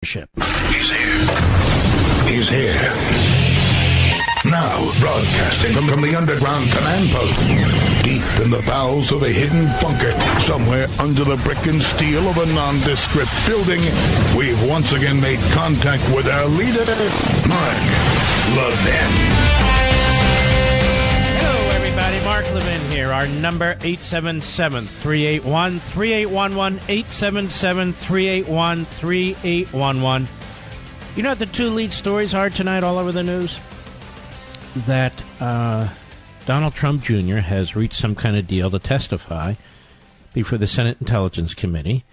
He's here. He's here. Now, broadcasting from the underground command post, deep in the bowels of a hidden bunker, somewhere under the brick and steel of a nondescript building, we've once again made contact with our leader, Mark Levin. Mark Levin here. Our number, 877-381-3811, 877-381-3811. You know what the two lead stories are tonight all over the news? That Donald Trump Jr. has reached some kind of deal to testify before the Senate Intelligence Committee,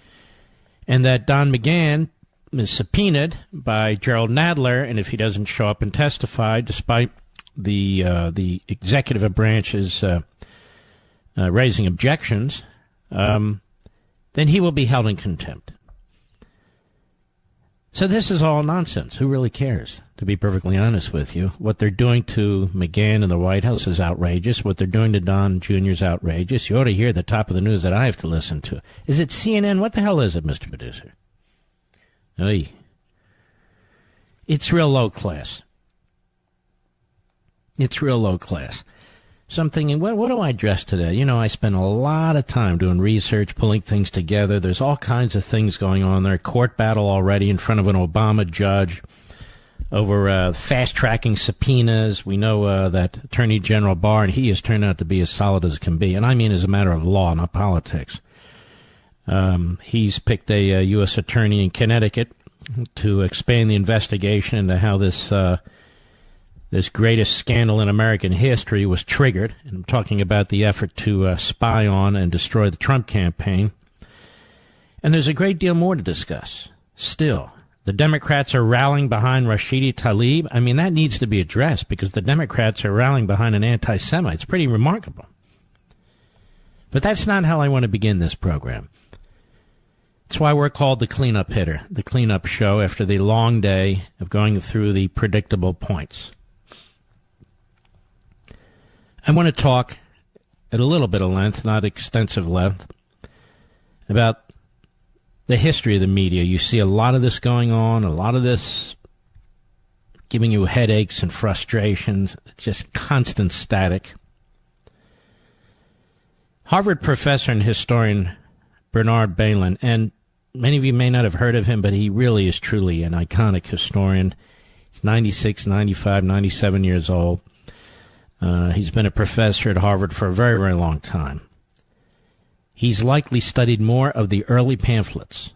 and that Don McGahn is subpoenaed by Gerald Nadler, and if he doesn't show up and testify, despite the executive branch's raising objections, then he will be held in contempt. So this is all nonsense. Who really cares? To be perfectly honest with you, what they're doing to McGahn in the White House is outrageous. What they're doing to Don Jr. is outrageous. You ought to hear the top of the news that I have to listen to. Is it CNN? What the hell is it, Mr. Producer? Oy. It's real low class. It's real low class. So I'm thinking, what do I address today? You know, I spend a lot of time doing research, pulling things together. There's all kinds of things going on there. Court battle already in front of an Obama judge over fast-tracking subpoenas. We know that Attorney General Barr, and he has turned out to be as solid as can be. And I mean as a matter of law, not politics. He's picked a U.S. attorney in Connecticut to expand the investigation into how this greatest scandal in American history was triggered. And I'm talking about the effort to spy on and destroy the Trump campaign. And there's a great deal more to discuss. Still, the Democrats are rallying behind Rashidi Tlaib. I mean, that needs to be addressed because the Democrats are rallying behind an anti-Semite. It's pretty remarkable. But that's not how I want to begin this program. That's why we're called the cleanup hitter, the cleanup show after the long day of going through the predictable points. I want to talk at a little bit of length, not extensive length, about the history of the media. You see a lot of this going on, a lot of this giving you headaches and frustrations. It's just constant static. Harvard professor and historian Bernard Bailyn, and many of you may not have heard of him, but he really is truly an iconic historian. He's 96, 95, 97 years old. He's been a professor at Harvard for a very, very long time. He's likely studied more of the early pamphlets,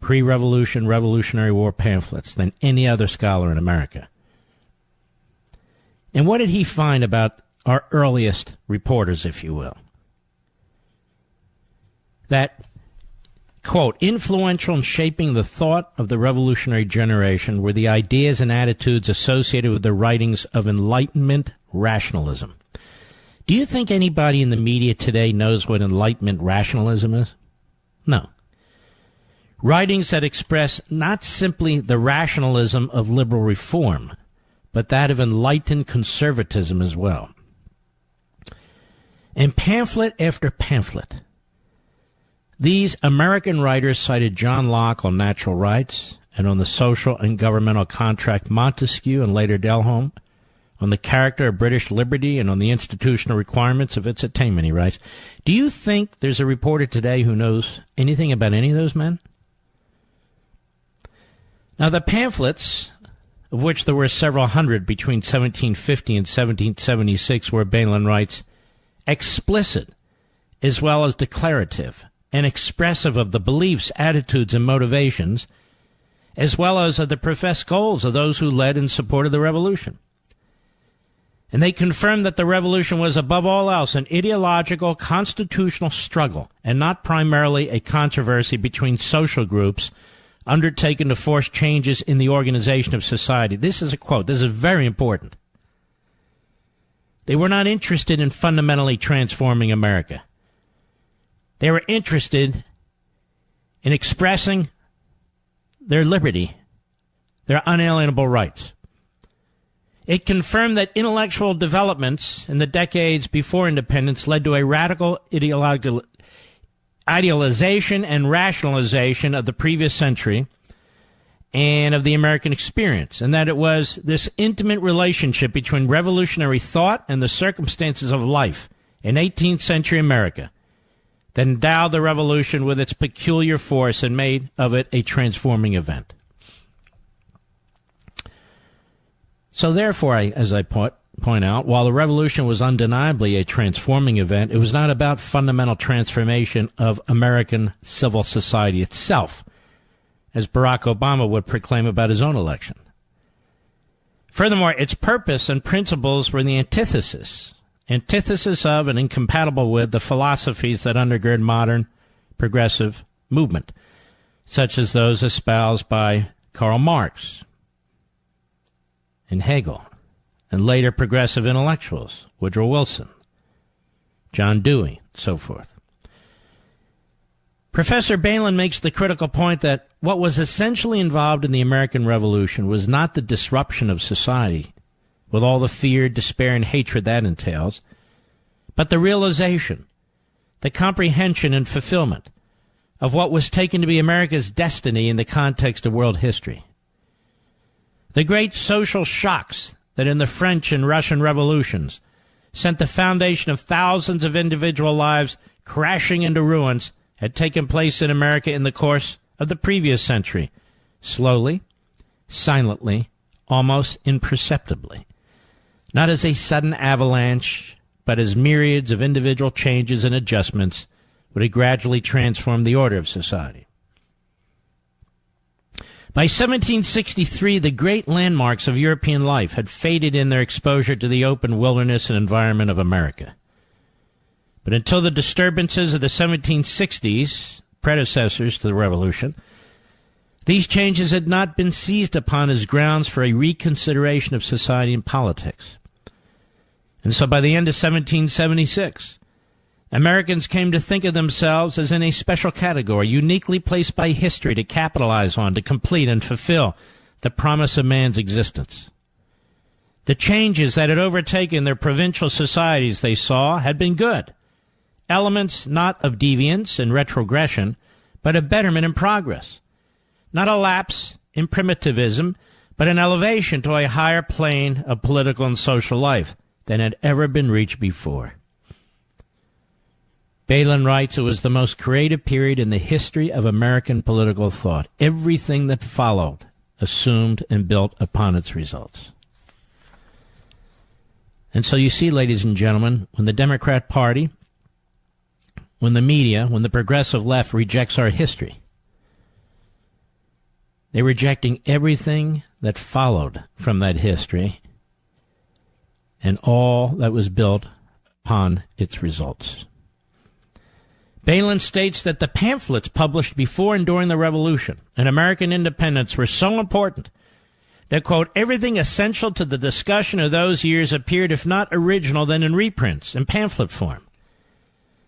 pre-revolution, Revolutionary War pamphlets, than any other scholar in America. And what did he find about our earliest reporters, if you will? That, quote, influential in shaping the thought of the revolutionary generation were the ideas and attitudes associated with the writings of Enlightenment rationalism. Do you think anybody in the media today knows what Enlightenment rationalism is? No. Writings that express not simply the rationalism of liberal reform, but that of enlightened conservatism as well. And pamphlet after pamphlet, these American writers cited John Locke on natural rights and on the social and governmental contract Montesquieu and later Delholme, on the character of British liberty and on the institutional requirements of its attainment, he writes. Do you think there's a reporter today who knows anything about any of those men? Now, the pamphlets, of which there were several hundred between 1750 and 1776, were, Bailyn writes, explicit as well as declarative, and expressive of the beliefs, attitudes, and motivations, as well as of the professed goals of those who led and supported the revolution. And they confirmed that the revolution was, above all else, an ideological, constitutional struggle, and not primarily a controversy between social groups undertaken to force changes in the organization of society. This is a quote. This is very important. They were not interested in fundamentally transforming America. They were interested in expressing their liberty, their unalienable rights. It confirmed that intellectual developments in the decades before independence led to a radical ideological idealization and rationalization of the previous century and of the American experience, and that it was this intimate relationship between revolutionary thought and the circumstances of life in 18th century America that endowed the revolution with its peculiar force and made of it a transforming event. So therefore, as I point out, while the revolution was undeniably a transforming event, it was not about fundamental transformation of American civil society itself, as Barack Obama would proclaim about his own election. Furthermore, its purpose and principles were the antithesis of and incompatible with the philosophies that undergird modern progressive movement, such as those espoused by Karl Marx and Hegel, and later progressive intellectuals, Woodrow Wilson, John Dewey, and so forth. Professor Balin makes the critical point that what was essentially involved in the American Revolution was not the disruption of society, with all the fear, despair, and hatred that entails, but the realization, the comprehension and fulfillment of what was taken to be America's destiny in the context of world history. The great social shocks that in the French and Russian revolutions sent the foundation of thousands of individual lives crashing into ruins had taken place in America in the course of the previous century, slowly, silently, almost imperceptibly, not as a sudden avalanche, but as myriads of individual changes and adjustments would have gradually transformed the order of society. By 1763, the great landmarks of European life had faded in their exposure to the open wilderness and environment of America. But until the disturbances of the 1760s, predecessors to the Revolution, these changes had not been seized upon as grounds for a reconsideration of society and politics. And so by the end of 1776, Americans came to think of themselves as in a special category, uniquely placed by history to capitalize on, to complete and fulfill the promise of man's existence. The changes that had overtaken their provincial societies, they saw, had been good. Elements not of deviance and retrogression, but of betterment and progress. Not a lapse in primitivism, but an elevation to a higher plane of political and social life than had ever been reached before. Balin writes, it was the most creative period in the history of American political thought. Everything that followed assumed and built upon its results. And so you see, ladies and gentlemen, when the Democrat Party, when the media, when the progressive left rejects our history, they're rejecting everything that followed from that history and all that was built upon its results. Balin states that the pamphlets published before and during the Revolution and American independence were so important that, quote, everything essential to the discussion of those years appeared, if not original, then in reprints in pamphlet form.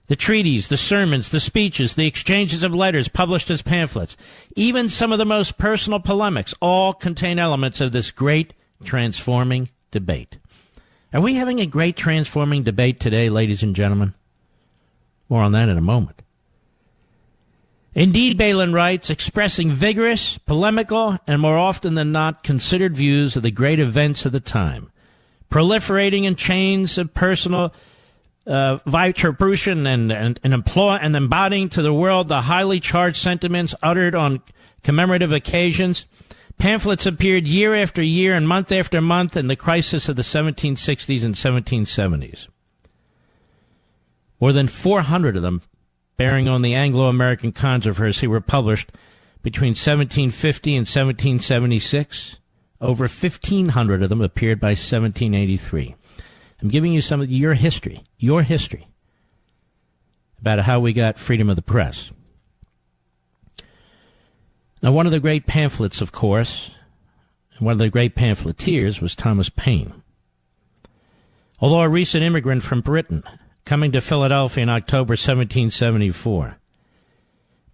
The treaties, the sermons, the speeches, the exchanges of letters published as pamphlets, even some of the most personal polemics, all contain elements of this great transforming debate. Are we having a great transforming debate today, ladies and gentlemen? More on that in a moment. Indeed, Balin writes, expressing vigorous, polemical, and more often than not considered views of the great events of the time, proliferating in chains of personal vituperation and embodying to the world the highly charged sentiments uttered on commemorative occasions, pamphlets appeared year after year and month after month in the crisis of the 1760s and 1770s. More than 400 of them, bearing on the Anglo-American controversy, were published between 1750 and 1776. Over 1,500 of them appeared by 1783. I'm giving you some of your history, about how we got freedom of the press. Now, one of the great pamphlets, of course, and one of the great pamphleteers was Thomas Paine. Although a recent immigrant from Britain, coming to Philadelphia in October 1774,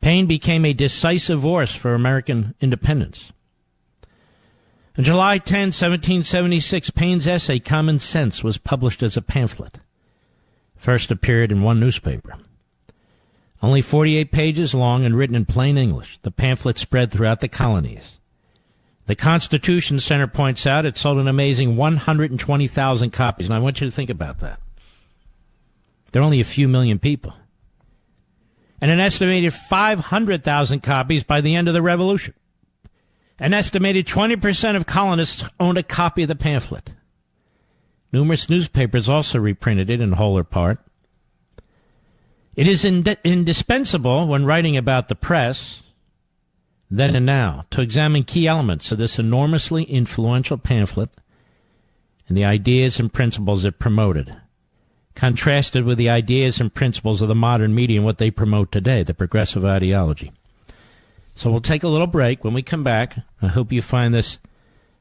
Paine became a decisive voice for American independence. On July 10, 1776, Paine's essay, Common Sense, was published as a pamphlet. First appeared in one newspaper. Only 48 pages long and written in plain English, the pamphlet spread throughout the colonies. The Constitution Center points out it sold an amazing 120,000 copies. And I want you to think about that. There are only a few million people. And an estimated 500,000 copies by the end of the Revolution. An estimated 20% of colonists owned a copy of the pamphlet. Numerous newspapers also reprinted it in whole or part. It is indispensable when writing about the press, then and now, to examine key elements of this enormously influential pamphlet and the ideas and principles it promoted, contrasted with the ideas and principles of the modern media and what they promote today, the progressive ideology. So we'll take a little break. When we come back, I hope you find this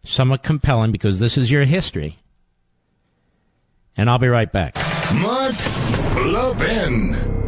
somewhat compelling because this is your history. And I'll be right back. Mark Levin.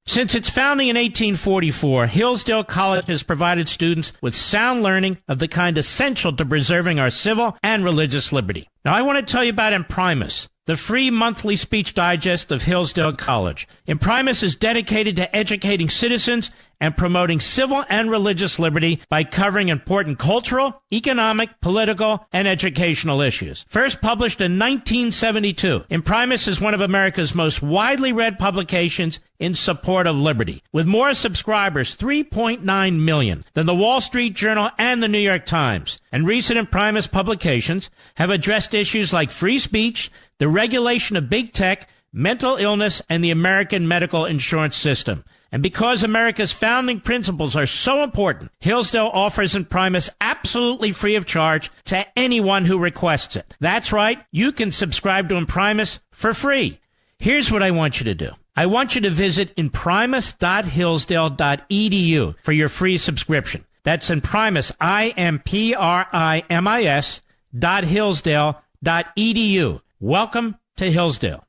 Since its founding in 1844, Hillsdale College has provided students with sound learning of the kind essential to preserving our civil and religious liberty. Now, I want to tell you about Imprimis, the free monthly speech digest of Hillsdale College. Imprimis is dedicated to educating citizens and promoting civil and religious liberty by covering important cultural, economic, political, and educational issues. First published in 1972, Imprimis is one of America's most widely read publications in support of liberty, with more subscribers, 3.9 million, than the Wall Street Journal and the New York Times. And recent Imprimis publications have addressed issues like free speech, the regulation of big tech, mental illness, and the American medical insurance system. And because America's founding principles are so important, Hillsdale offers Imprimis absolutely free of charge to anyone who requests it. That's right, you can subscribe to Imprimis for free. Here's what I want you to do. I want you to visit imprimis.hillsdale.edu for your free subscription. That's Imprimis, IMPRIMIS.hillsdale.edu. Welcome to Hillsdale.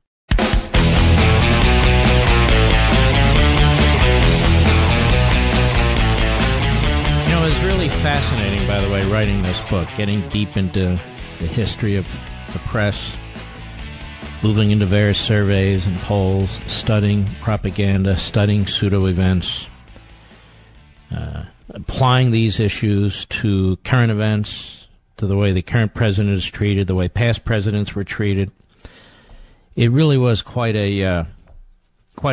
It was really fascinating, by the way, writing this book, getting deep into the history of the press, moving into various surveys and polls, studying propaganda, studying pseudo-events, applying these issues to current events, to the way the current president is treated, the way past presidents were treated. It really was quite a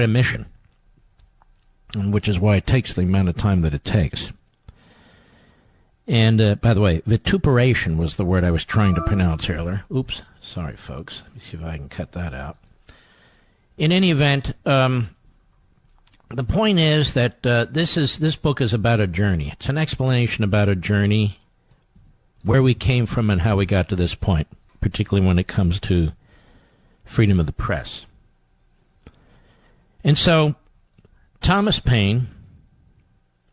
mission, which is why it takes the amount of time that it takes. And, by the way, vituperation was the word I was trying to pronounce earlier. Oops. Sorry, folks. Let me see if I can cut that out. In any event, the point is that this book is about a journey. It's an explanation about a journey, where we came from and how we got to this point, particularly when it comes to freedom of the press. And so, Thomas Paine,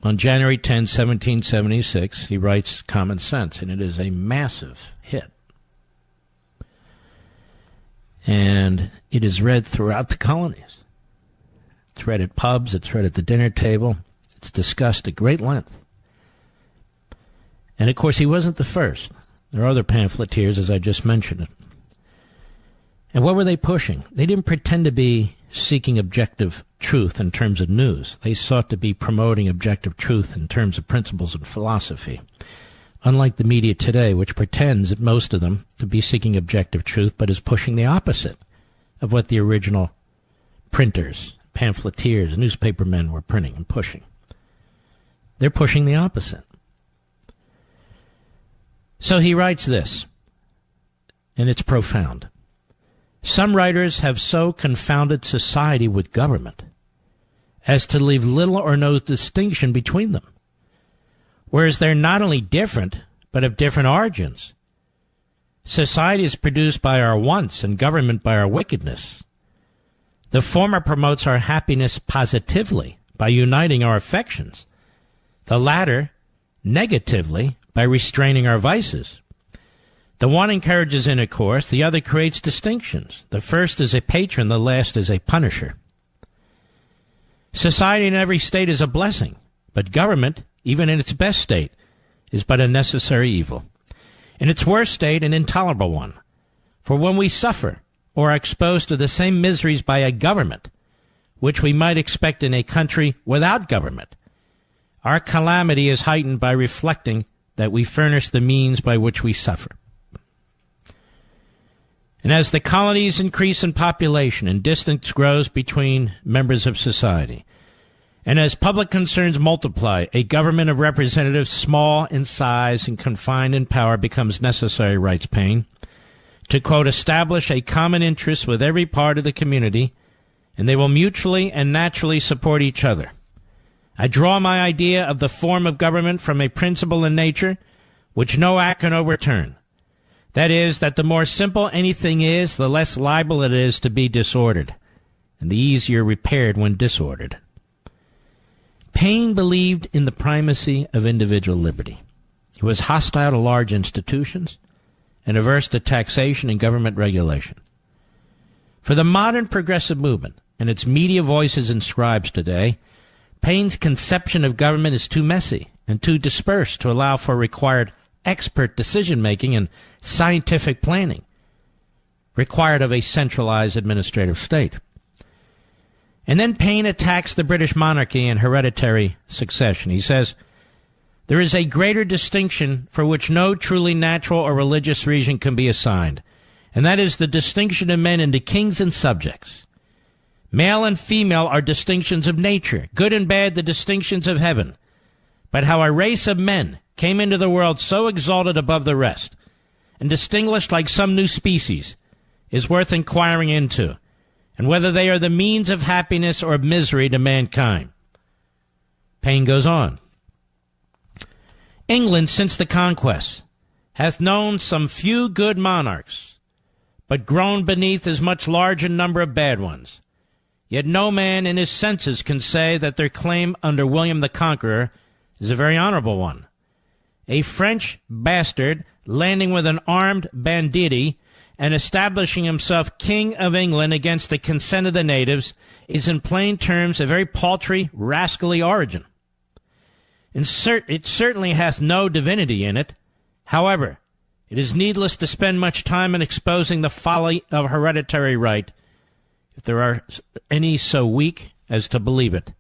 on January 10, 1776, he writes Common Sense, and it is a massive hit. And it is read throughout the colonies. It's read at pubs, it's read at the dinner table, it's discussed at great length. And, of course, he wasn't the first. There are other pamphleteers, as I just mentioned. And what were they pushing? They didn't pretend to be seeking objective truth in terms of news. They sought to be promoting objective truth in terms of principles and philosophy. Unlike the media today, which pretends, most of them, to be seeking objective truth, but is pushing the opposite of what the original printers, pamphleteers, newspapermen were printing and pushing. They're pushing the opposite. So he writes this, and it's profound. Some writers have so confounded society with government as to leave little or no distinction between them, whereas they're not only different, but of different origins. Society is produced by our wants and government by our wickedness. The former promotes our happiness positively by uniting our affections. The latter, negatively, by restraining our vices. The one encourages intercourse, the other creates distinctions. The first is a patron, the last is a punisher. Society in every state is a blessing, but government, even in its best state, is but a necessary evil. In its worst state, an intolerable one. For when we suffer, or are exposed to the same miseries by a government, which we might expect in a country without government, our calamity is heightened by reflecting that we furnish the means by which we suffer. And as the colonies increase in population and distance grows between members of society, and as public concerns multiply, a government of representatives small in size and confined in power becomes necessary, writes Paine, to, quote, establish a common interest with every part of the community, and they will mutually and naturally support each other. I draw my idea of the form of government from a principle in nature which no act can overturn. That is, that the more simple anything is, the less liable it is to be disordered, and the easier repaired when disordered. Paine believed in the primacy of individual liberty. He was hostile to large institutions and averse to taxation and government regulation. For the modern progressive movement and its media voices and scribes today, Paine's conception of government is too messy and too dispersed to allow for required expert decision-making and scientific planning required of a centralized administrative state. And then Paine attacks the British monarchy and hereditary succession. He says, there is a greater distinction for which no truly natural or religious reason can be assigned, and that is the distinction of men into kings and subjects. Male and female are distinctions of nature, good and bad the distinctions of heaven. But how a race of men came into the world so exalted above the rest, and distinguished like some new species, is worth inquiring into, and whether they are the means of happiness or of misery to mankind. Paine goes on. England, since the conquest, hath known some few good monarchs, but grown beneath as much large a number of bad ones. Yet no man in his senses can say that their claim under William the Conqueror is a very honorable one. A French bastard landing with an armed banditti and establishing himself King of England against the consent of the natives is in plain terms a very paltry, rascally origin. It certainly hath no divinity in it. However, it is needless to spend much time in exposing the folly of hereditary right, if there are any so weak as to believe it.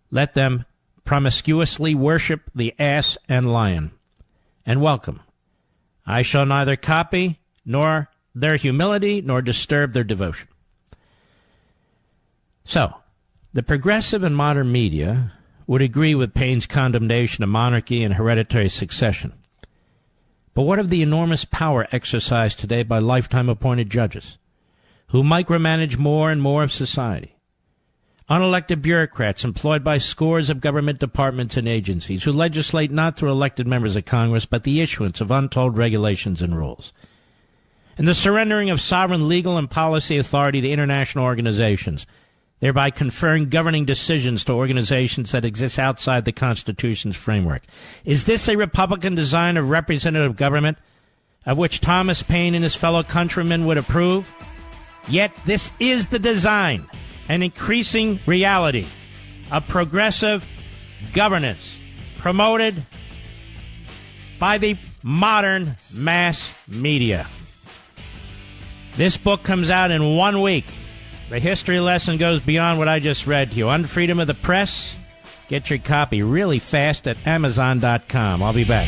Let them promiscuously worship the ass and lion, and welcome. I shall neither copy nor their humility nor disturb their devotion. So, the progressive and modern media would agree with Paine's condemnation of monarchy and hereditary succession. But what of the enormous power exercised today by lifetime appointed judges, who micromanage more and more of society? Unelected bureaucrats employed by scores of government departments and agencies who legislate not through elected members of Congress, but the issuance of untold regulations and rules. And the surrendering of sovereign legal and policy authority to international organizations, thereby conferring governing decisions to organizations that exist outside the Constitution's framework. Is this a Republican design of representative government of which Thomas Paine and his fellow countrymen would approve? Yet this is the design, an increasing reality, of progressive governance promoted by the modern mass media. This book comes out in 1 week. The history lesson goes beyond what I just read to you. On Freedom of the Press. Get your copy really fast at Amazon.com. I'll be back.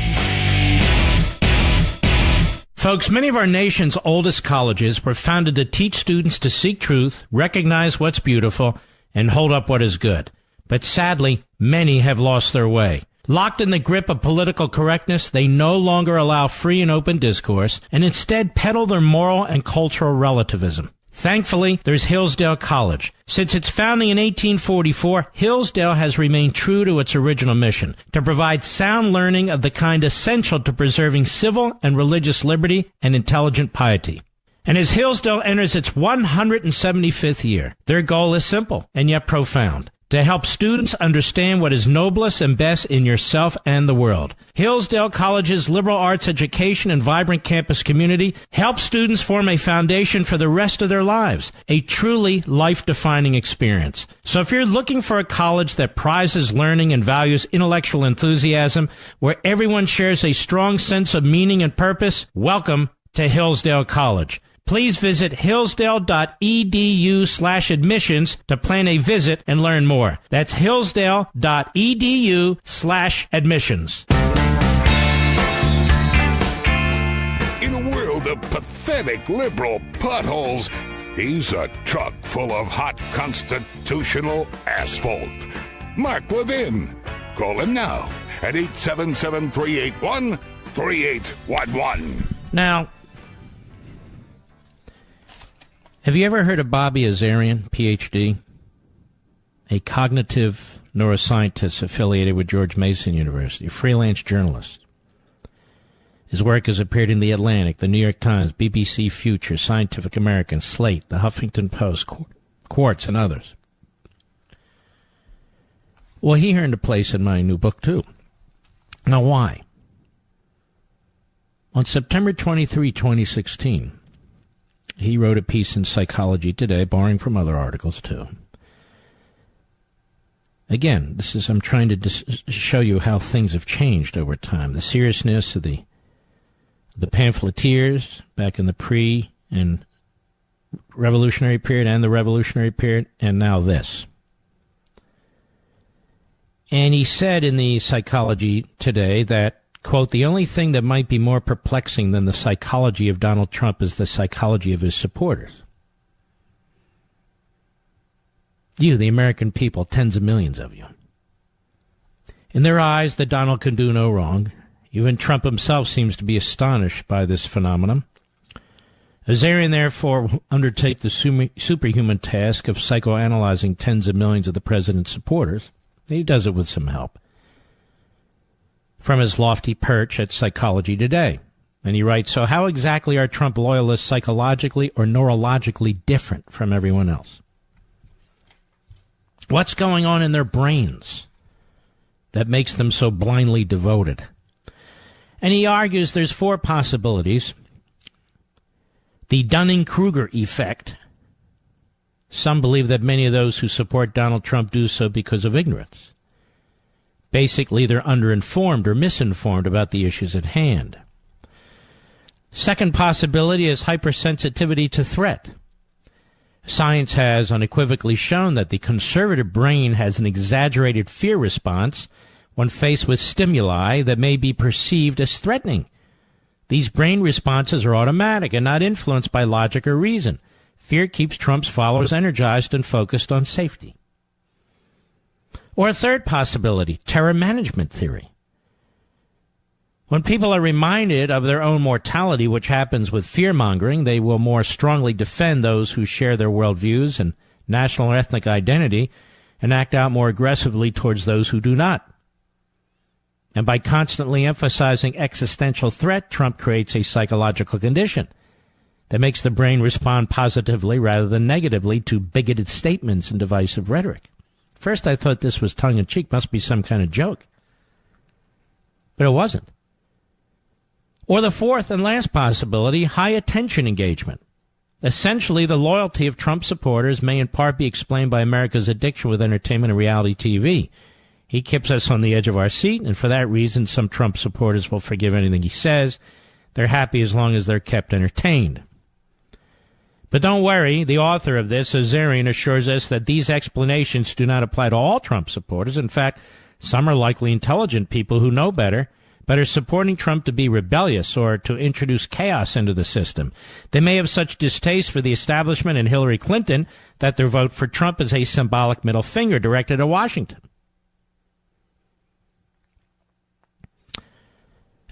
Folks, many of our nation's oldest colleges were founded to teach students to seek truth, recognize what's beautiful, and hold up what is good. But sadly, many have lost their way. Locked in the grip of political correctness, they no longer allow free and open discourse, and instead peddle their moral and cultural relativism. Thankfully, there's Hillsdale College. Since its founding in 1844, Hillsdale has remained true to its original mission, to provide sound learning of the kind essential to preserving civil and religious liberty and intelligent piety. And as Hillsdale enters its 175th year, their goal is simple and yet profound: to help students understand what is noblest and best in yourself and the world. Hillsdale College's liberal arts education and vibrant campus community help students form a foundation for the rest of their lives, a truly life-defining experience. So if you're looking for a college that prizes learning and values intellectual enthusiasm, where everyone shares a strong sense of meaning and purpose, welcome to Hillsdale College. Please visit hillsdale.edu/admissions to plan a visit and learn more. That's hillsdale.edu/admissions. In a world of pathetic liberal potholes, he's a truck full of hot constitutional asphalt. Mark Levin. Call him now at 877-381-3811. Now, have you ever heard of Bobby Azarian, Ph.D., a cognitive neuroscientist affiliated with George Mason University, a freelance journalist? His work has appeared in The Atlantic, The New York Times, BBC Future, Scientific American, Slate, The Huffington Post, Quartz, and others. Well, he earned a place in my new book, too. Now, why? On September 23, 2016, he wrote a piece in Psychology Today, borrowing from other articles, too. Again, I'm trying to show you how things have changed over time. The seriousness of the pamphleteers back in the pre- and revolutionary period and the revolutionary period, and now this. And he said in the Psychology Today that, quote, the only thing that might be more perplexing than the psychology of Donald Trump is the psychology of his supporters. You, the American people, tens of millions of you. In their eyes, the Donald can do no wrong. Even Trump himself seems to be astonished by this phenomenon. Azarian, therefore, undertake the superhuman task of psychoanalyzing tens of millions of the president's supporters. He does it with some help from his lofty perch at Psychology Today. And he writes, so how exactly are Trump loyalists psychologically or neurologically different from everyone else? What's going on in their brains that makes them so blindly devoted? And he argues there's four possibilities. The Dunning-Kruger effect. Some believe that many of those who support Donald Trump do so because of ignorance. Basically, they're underinformed or misinformed about the issues at hand. Second possibility is hypersensitivity to threat. Science has unequivocally shown that the conservative brain has an exaggerated fear response when faced with stimuli that may be perceived as threatening. These brain responses are automatic and not influenced by logic or reason. Fear keeps Trump's followers energized and focused on safety. Or a third possibility, terror management theory. When people are reminded of their own mortality, which happens with fear-mongering, they will more strongly defend those who share their worldviews and national or ethnic identity and act out more aggressively towards those who do not. And by constantly emphasizing existential threat, Trump creates a psychological condition that makes the brain respond positively rather than negatively to bigoted statements and divisive rhetoric. First, I thought this was tongue-in-cheek, must be some kind of joke. But it wasn't. Or the fourth and last possibility, high attention engagement. Essentially, the loyalty of Trump supporters may in part be explained by America's addiction with entertainment and reality TV. He keeps us on the edge of our seat, and for that reason, some Trump supporters will forgive anything he says. They're happy as long as they're kept entertained. But don't worry, the author of this, Azarian, assures us that these explanations do not apply to all Trump supporters. In fact, some are likely intelligent people who know better, but are supporting Trump to be rebellious or to introduce chaos into the system. They may have such distaste for the establishment and Hillary Clinton that their vote for Trump is a symbolic middle finger directed at Washington.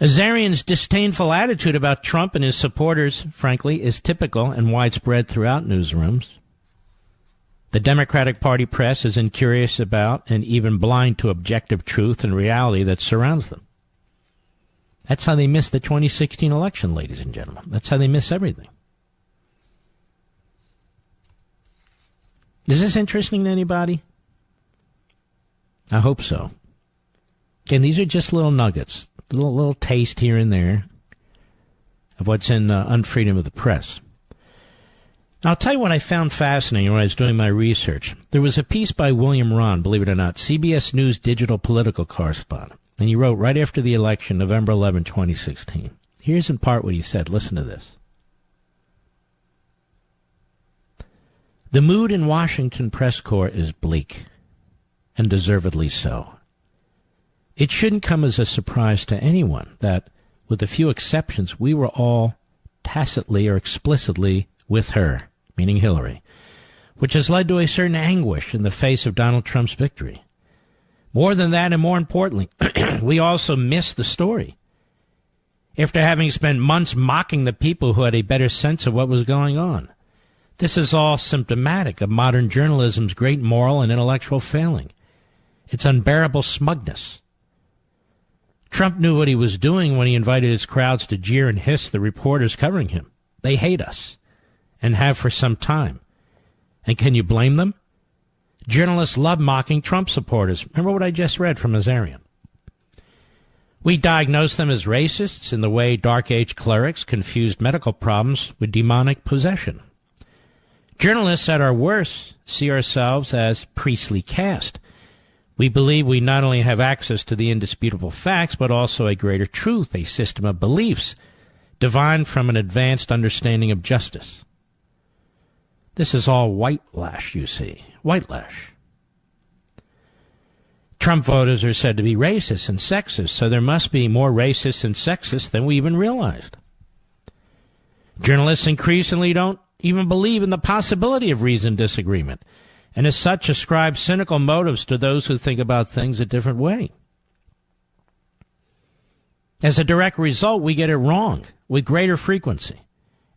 Azarian's disdainful attitude about Trump and his supporters, frankly, is typical and widespread throughout newsrooms. The Democratic Party press is incurious about and even blind to objective truth and reality that surrounds them. That's how they miss the 2016 election, ladies and gentlemen. That's how they miss everything. Is this interesting to anybody? I hope so. Again, these are just little nuggets. Little taste here and there of what's in unfreedom of the press. Now, I'll tell you what I found fascinating when I was doing my research. There was a piece by William Ron, believe it or not, CBS News digital political correspondent. And he wrote right after the election, November 11, 2016. Here's in part what he said. Listen to this. The mood in Washington press corps is bleak, and deservedly so. It shouldn't come as a surprise to anyone that, with a few exceptions, we were all tacitly or explicitly with her, meaning Hillary, which has led to a certain anguish in the face of Donald Trump's victory. More than that, and more importantly, we also missed the story. After having spent months mocking the people who had a better sense of what was going on. This is all symptomatic of modern journalism's great moral and intellectual failing. Its unbearable smugness. Trump knew what he was doing when he invited his crowds to jeer and hiss the reporters covering him. They hate us, and have for some time. And can you blame them? Journalists love mocking Trump supporters. Remember what I just read from Azarian. We diagnose them as racists in the way Dark Age clerics confused medical problems with demonic possession. Journalists at our worst see ourselves as priestly caste. We believe we not only have access to the indisputable facts, but also a greater truth, a system of beliefs, divined from an advanced understanding of justice. This is all whitelash, you see. Whitelash. Trump voters are said to be racist and sexist, so there must be more racists and sexists than we even realized. Journalists increasingly don't even believe in the possibility of reasoned disagreement, and as such ascribe cynical motives to those who think about things a different way. As a direct result, we get it wrong with greater frequency.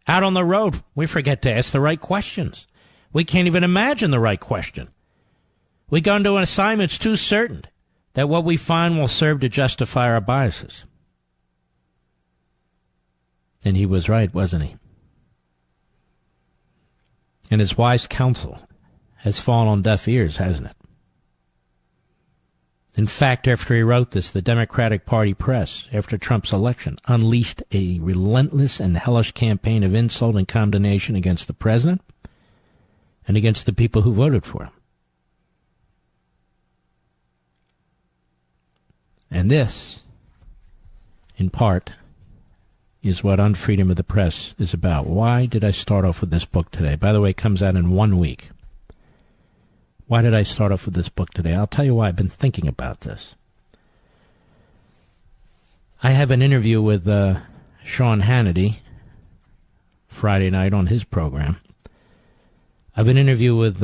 Out on the road, we forget to ask the right questions. We can't even imagine the right question. We go into an assignment too certain that what we find will serve to justify our biases. And he was right, wasn't he? And his wise counsel has fallen on deaf ears, hasn't it? In fact, after he wrote this, the Democratic Party press, after Trump's election, unleashed a relentless and hellish campaign of insult and condemnation against the president and against the people who voted for him. And this, in part, is what Unfreedom of the Press is about. Why did I start off with this book today? By the way, it comes out in 1 week. Why did I start off with this book today? I'll tell you why. I've been thinking about this. I have an interview with Sean Hannity Friday night on his program. I have an interview with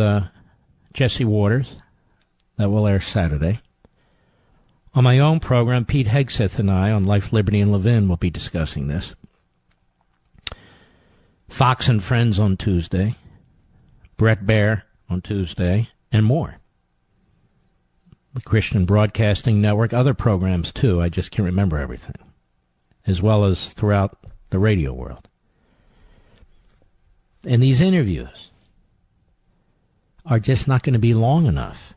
Jesse Waters that will air Saturday. On my own program, Pete Hegseth and I on Life, Liberty, and Levin will be discussing this. Fox and Friends on Tuesday. Brett Baer on Tuesday. And more. The Christian Broadcasting Network, other programs too, I just can't remember everything, as well as throughout the radio world. And these interviews are just not going to be long enough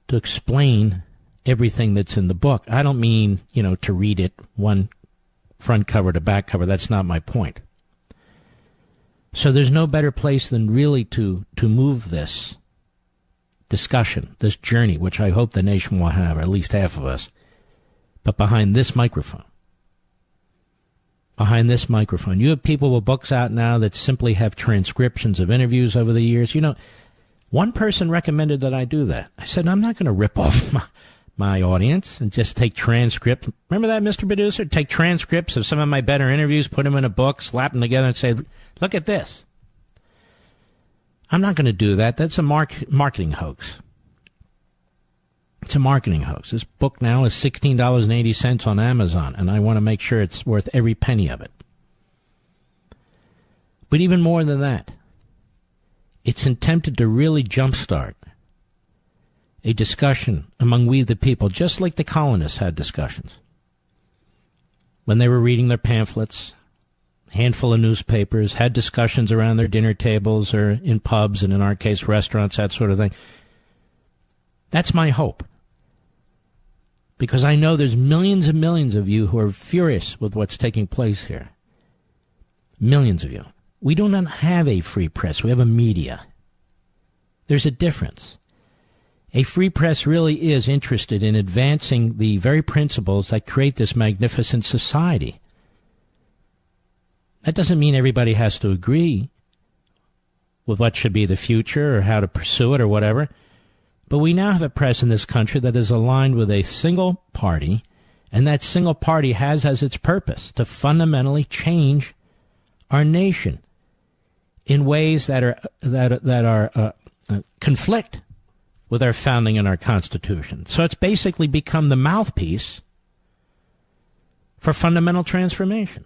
to explain everything that's in the book. I don't mean, to read it one front cover to back cover. That's not my point. So there's no better place than really to move this discussion, this journey, which I hope the nation will have, or at least half of us, but behind this microphone. Behind this microphone. You have people with books out now that simply have transcriptions of interviews over the years. One person recommended that I do that. I said, I'm not going to rip off my audience and just take transcripts. Remember that, Mr. Producer? Take transcripts of some of my better interviews, put them in a book, slap them together and say, look at this. I'm not going to do that. That's a marketing hoax. It's a marketing hoax. This book now is $16.80 on Amazon, and I want to make sure it's worth every penny of it. But even more than that, it's intended to really jumpstart a discussion among we the people, just like the colonists had discussions. When they were reading their pamphlets, a handful of newspapers, had discussions around their dinner tables or in pubs and, in our case, restaurants, that sort of thing. That's my hope. Because I know there's millions and millions of you who are furious with what's taking place here. Millions of you. We do not have a free press. We have a media. There's a difference. A free press really is interested in advancing the very principles that create this magnificent society. That doesn't mean everybody has to agree with what should be the future or how to pursue it or whatever. But we now have a president in this country that is aligned with a single party, and that single party has as its purpose to fundamentally change our nation in ways that conflict with our founding and our Constitution. So it's basically become the mouthpiece for fundamental transformation.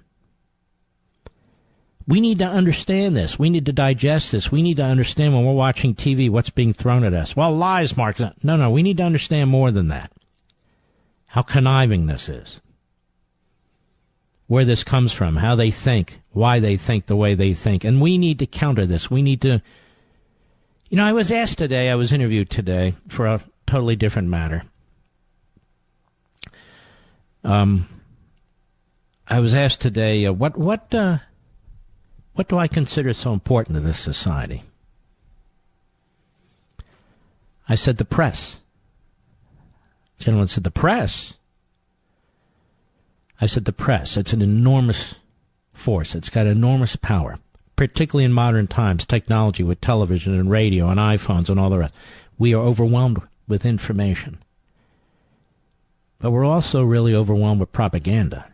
We need to understand this. We need to digest this. We need to understand when we're watching TV what's being thrown at us. Well, lies, Mark. No, we need to understand more than that. How conniving this is. Where this comes from, how they think, why they think the way they think. And we need to counter this. We need to... I was interviewed today for a totally different matter. I was asked today, what do I consider so important to this society? I said the press. The gentleman said, the press? I said the press. It's an enormous force. It's got enormous power, particularly in modern times, technology with television and radio and iPhones and all the rest. We are overwhelmed with information. But we're also really overwhelmed with propaganda.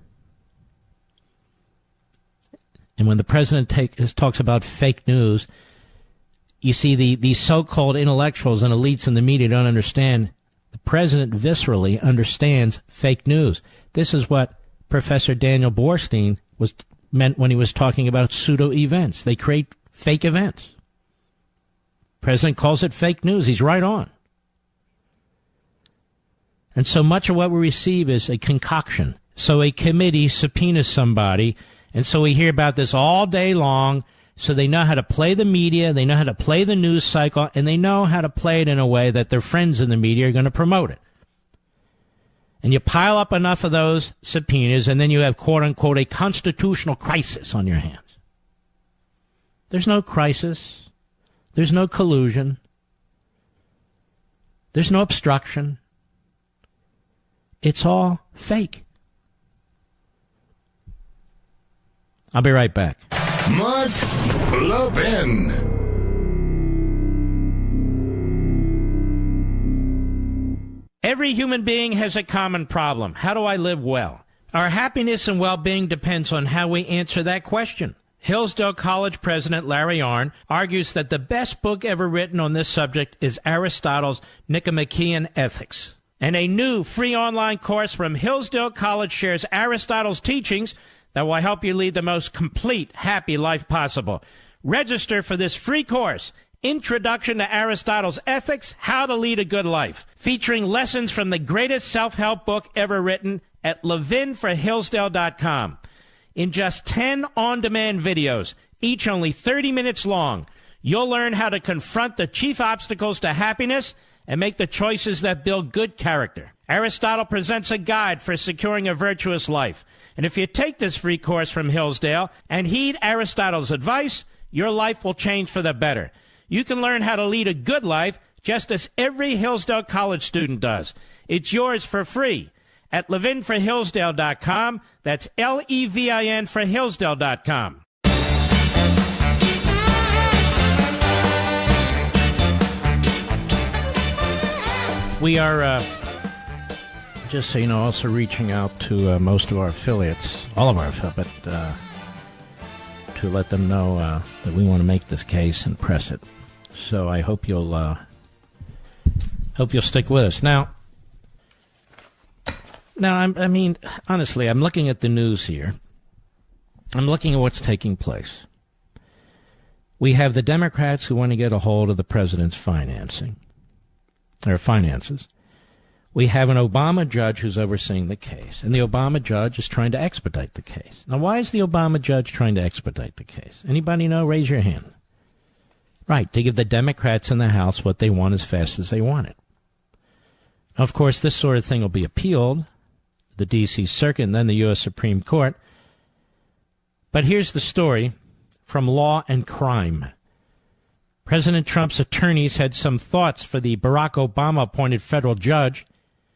And when the president talks about fake news, you see these so-called intellectuals and elites in the media don't understand. The president viscerally understands fake news. This is what Professor Daniel Borstein meant when he was talking about pseudo-events. They create fake events. The president calls it fake news. He's right on. And so much of what we receive is a concoction. So a committee subpoenas somebody, and so we hear about this all day long, so they know how to play the media, they know how to play the news cycle, and they know how to play it in a way that their friends in the media are going to promote it. And you pile up enough of those subpoenas, and then you have, quote-unquote, a constitutional crisis on your hands. There's no crisis. There's no collusion. There's no obstruction. It's all fake. I'll be right back. Mark Levin. Every human being has a common problem. How do I live well? Our happiness and well-being depends on how we answer that question. Hillsdale College President Larry Arnn argues that the best book ever written on this subject is Aristotle's Nicomachean Ethics. And a new free online course from Hillsdale College shares Aristotle's teachings that will help you lead the most complete, happy life possible. Register for this free course, Introduction to Aristotle's Ethics, How to Lead a Good Life, featuring lessons from the greatest self-help book ever written at levinforhillsdale.com. In just 10 on-demand videos, each only 30 minutes long, you'll learn how to confront the chief obstacles to happiness and make the choices that build good character. Aristotle presents a guide for securing a virtuous life. And if you take this free course from Hillsdale and heed Aristotle's advice, your life will change for the better. You can learn how to lead a good life just as every Hillsdale College student does. It's yours for free at levinforhillsdale.com. That's Levin for Hillsdale.com. We are, just so you know, also reaching out to most of our affiliates, all of our affiliates, but to let them know that we want to make this case and press it. So I hope you'll stick with us. Now, I mean, honestly, I'm looking at the news here. I'm looking at what's taking place. We have the Democrats who want to get a hold of the president's finances. We have an Obama judge who's overseeing the case, and the Obama judge is trying to expedite the case. Now, why is the Obama judge trying to expedite the case? Anybody know? Raise your hand. Right, to give the Democrats in the House what they want as fast as they want it. Of course, this sort of thing will be appealed, the D.C. Circuit and then the U.S. Supreme Court. But here's the story from Law and Crime. President Trump's attorneys had some thoughts for the Barack Obama-appointed federal judge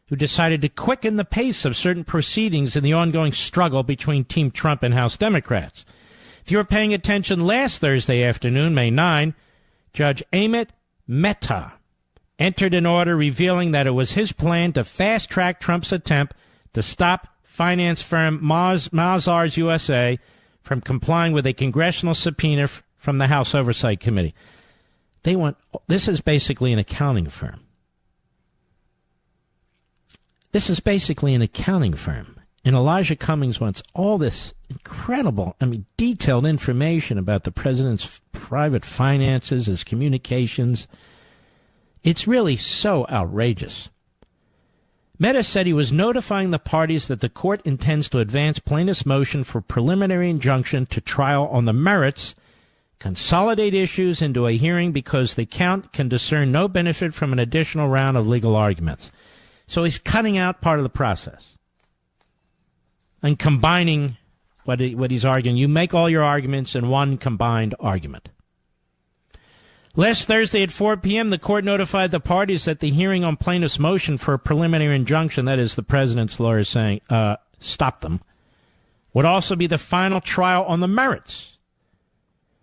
who decided to quicken the pace of certain proceedings in the ongoing struggle between Team Trump and House Democrats. If you were paying attention last Thursday afternoon, May 9, Judge Amit Mehta entered an order revealing that it was his plan to fast-track Trump's attempt to stop finance firm Mazars USA from complying with a congressional subpoena from the House Oversight Committee. This is basically an accounting firm. And Elijah Cummings wants all this incredible, detailed information about the president's private finances, his communications. It's really so outrageous. Mehta said he was notifying the parties that the court intends to advance plaintiff's motion for preliminary injunction to trial on the merits, consolidate issues into a hearing because the count can discern no benefit from an additional round of legal arguments. So he's cutting out part of the process and combining what he's arguing. You make all your arguments in one combined argument. Last Thursday at 4 p.m., the court notified the parties that the hearing on plaintiff's motion for a preliminary injunction, that is the president's lawyer saying, stop them, would also be the final trial on the merits.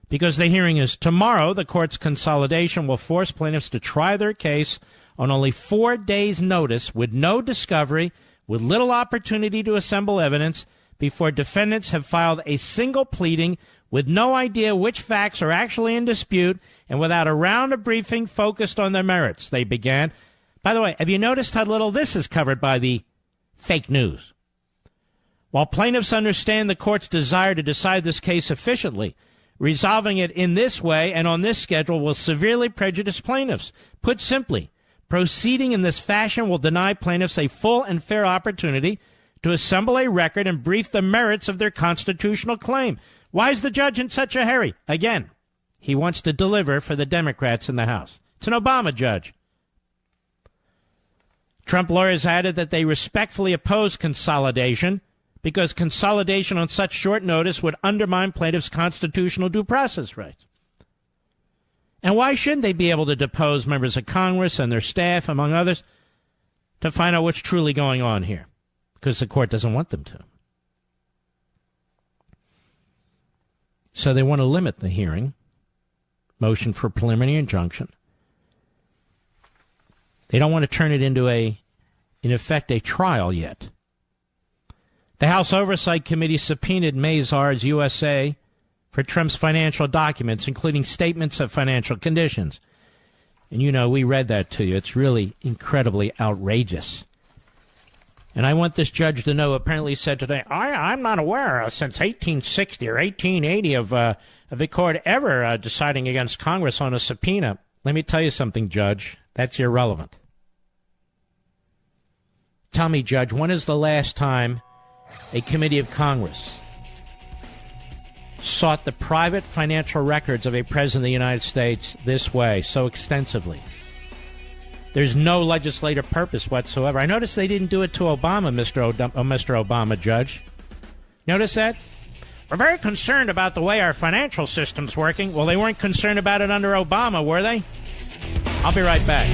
Because the hearing is tomorrow, the court's consolidation will force plaintiffs to try their case on only 4 days' notice with no discovery, with little opportunity to assemble evidence, before defendants have filed a single pleading with no idea which facts are actually in dispute and without a round of briefing focused on their merits, they began. By the way, have you noticed how little this is covered by the fake news? While plaintiffs understand the court's desire to decide this case efficiently, resolving it in this way and on this schedule will severely prejudice plaintiffs. Put simply, proceeding in this fashion will deny plaintiffs a full and fair opportunity to assemble a record and brief the merits of their constitutional claim. Why is the judge in such a hurry? Again, he wants to deliver for the Democrats in the House. It's an Obama judge. Trump lawyers added that they respectfully oppose consolidation because consolidation on such short notice would undermine plaintiffs' constitutional due process rights. And why shouldn't they be able to depose members of Congress and their staff, among others, to find out what's truly going on here? Because the court doesn't want them to. So they want to limit the hearing, motion for preliminary injunction. They don't want to turn it into in effect, a trial yet. The House Oversight Committee subpoenaed Mazars USA for Trump's financial documents, including statements of financial conditions. And we read that to you. It's really incredibly outrageous. And I want this judge to know, apparently said today, I'm not aware since 1860 or 1880 of the court ever deciding against Congress on a subpoena. Let me tell you something, Judge. That's irrelevant. Tell me, Judge, when is the last time a committee of Congress sought the private financial records of a president of the United States this way, so extensively? There's no legislative purpose whatsoever. I noticed they didn't do it to Obama, Mr. Obama, Judge. Notice that? We're very concerned about the way our financial system's working. Well, they weren't concerned about it under Obama, were they? I'll be right back.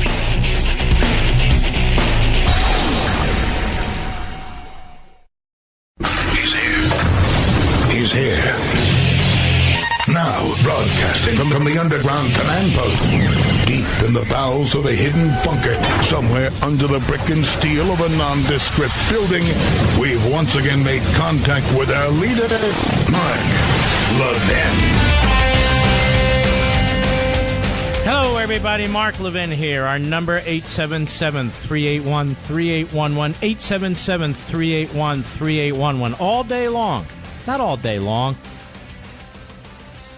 He's here. Now, broadcasting from the underground command post, deep in the bowels of a hidden bunker, somewhere under the brick and steel of a nondescript building, we've once again made contact with our leader, Mark Levin. Hello, everybody. Mark Levin here. Our number, 877-381-3811, 877-381-3811. All day long. Not all day long.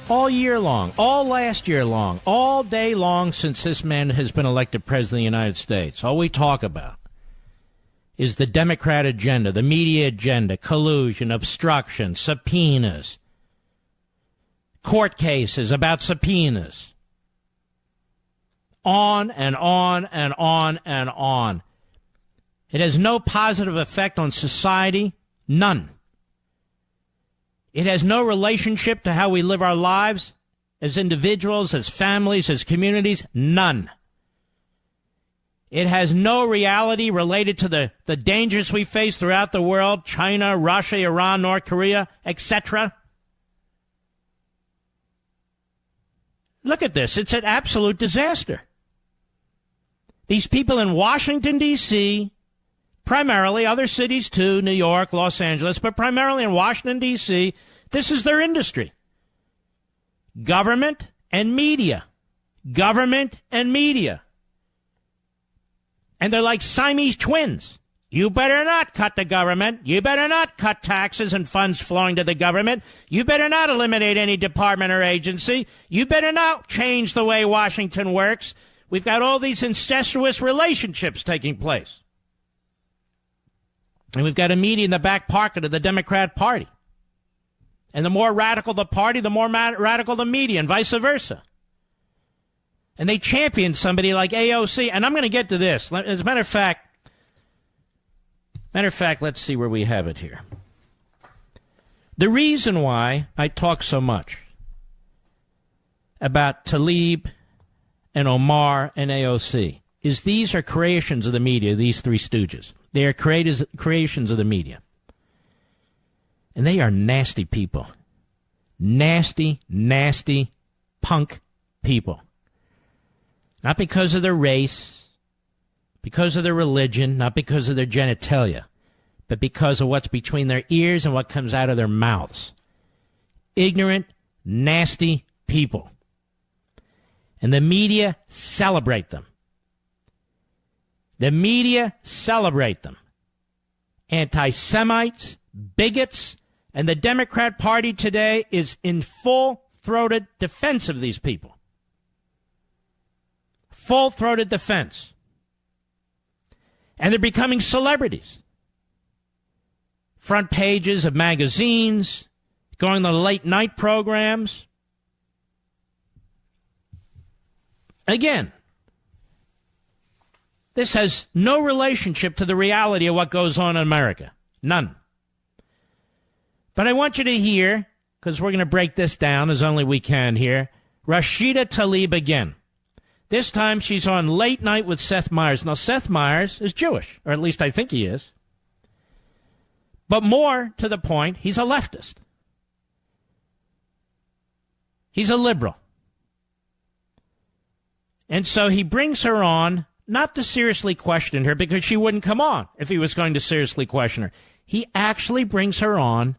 All year long, all last year long, all day long since this man has been elected president of the United States. All we talk about is the Democrat agenda, the media agenda, collusion, obstruction, subpoenas, court cases about subpoenas. On and on and on and on. It has no positive effect on society, none. It has no relationship to how we live our lives as individuals, as families, as communities. None. It has no reality related to the dangers we face throughout the world, China, Russia, Iran, North Korea, etc. Look at this. It's an absolute disaster. These people in Washington, D.C., primarily other cities too, New York, Los Angeles, but primarily in Washington, D.C., this is their industry. Government and media. Government and media. And they're like Siamese twins. You better not cut the government. You better not cut taxes and funds flowing to the government. You better not eliminate any department or agency. You better not change the way Washington works. We've got all these incestuous relationships taking place. And we've got a media in the back pocket of the Democrat Party. And the more radical the party, the more radical the media, and vice versa. And they champion somebody like AOC. And I'm going to get to this. As a matter of fact, let's see where we have it here. The reason why I talk so much about Tlaib and Omar and AOC is these are creations of the media, these three stooges. They are creations of the media. And they are nasty people. Nasty, nasty, punk people. Not because of their race, because of their religion, not because of their genitalia, but because of what's between their ears and what comes out of their mouths. Ignorant, nasty people. And the media celebrate them. The media celebrate them. Anti-Semites, bigots, and the Democrat Party today is in full-throated defense of these people. Full-throated defense. And they're becoming celebrities. Front pages of magazines, going to late-night programs. Again, this has no relationship to the reality of what goes on in America. None. But I want you to hear, because we're going to break this down as only we can here, Rashida Tlaib again. This time she's on Late Night with Seth Meyers. Now, Seth Meyers is Jewish, or at least I think he is. But more to the point, he's a leftist. He's a liberal. And so he brings her on, not to seriously question her, because she wouldn't come on if he was going to seriously question her. He actually brings her on,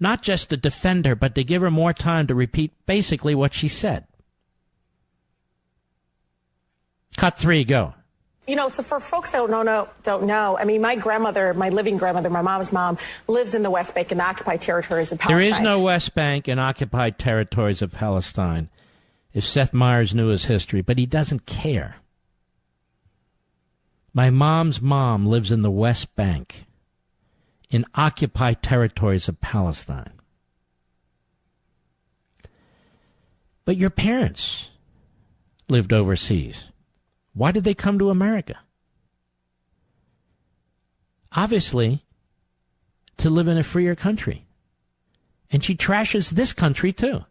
not just to defend her, but to give her more time to repeat basically what she said. Cut 3, go. You know, so for folks that don't know, I mean, my grandmother, my living grandmother, my mom's mom, lives in the West Bank and occupied territories of Palestine. There is no West Bank and occupied territories of Palestine, if Seth Meyers knew his history, but he doesn't care. My mom's mom lives in the West Bank, in occupied territories of Palestine. But your parents lived overseas. Why did they come to America? Obviously, to live in a freer country. And she trashes this country, too,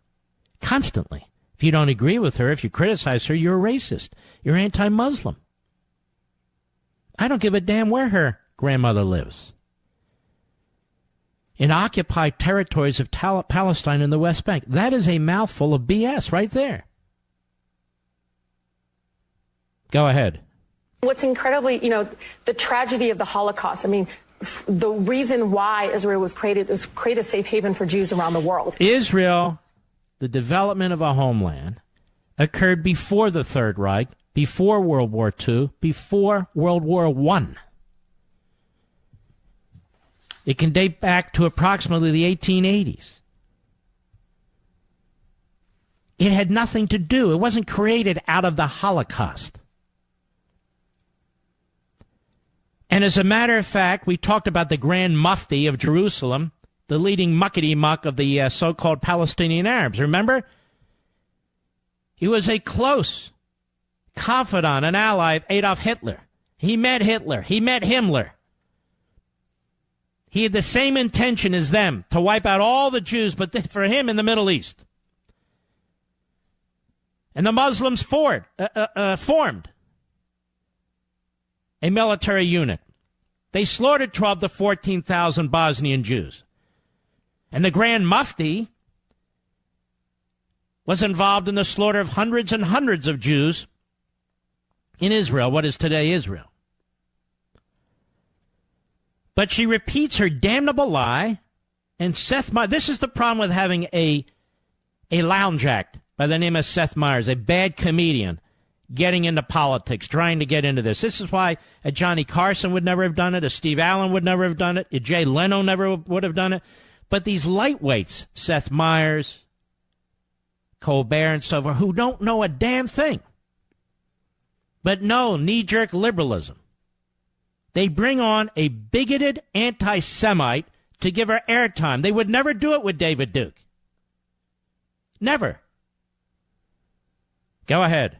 constantly. If you don't agree with her, if you criticize her, you're a racist. You're anti-Muslim. I don't give a damn where her grandmother lives. In occupied territories of Palestine in the West Bank. That is a mouthful of BS right there. Go ahead. What's incredibly, the tragedy of the Holocaust. I mean, the reason why Israel was created is to create a safe haven for Jews around the world. Israel, the development of a homeland, occurred before the Third Reich, before World War II, before World War I. It can date back to approximately the 1880s. It had nothing to do. It wasn't created out of the Holocaust. And as a matter of fact, we talked about the Grand Mufti of Jerusalem, the leading muckety-muck of the so-called Palestinian Arabs. Remember? He was a close confidant, an ally of Adolf Hitler. He met Hitler. He met Himmler. He had the same intention as them, to wipe out all the Jews, but for him in the Middle East. And the Muslims formed a military unit. They slaughtered 12 to 14,000 Bosnian Jews. And the Grand Mufti was involved in the slaughter of hundreds and hundreds of Jews in Israel, what is today Israel. But she repeats her damnable lie, and Seth Meyers, this is the problem with having a lounge act by the name of Seth Meyers, a bad comedian, getting into politics, trying to get into this. This is why a Johnny Carson would never have done it, a Steve Allen would never have done it, a Jay Leno never would have done it. But these lightweights, Seth Meyers, Colbert, and so forth, who don't know a damn thing, but know knee-jerk liberalism. They bring on a bigoted anti-Semite to give her airtime. They would never do it with David Duke. Never. Go ahead.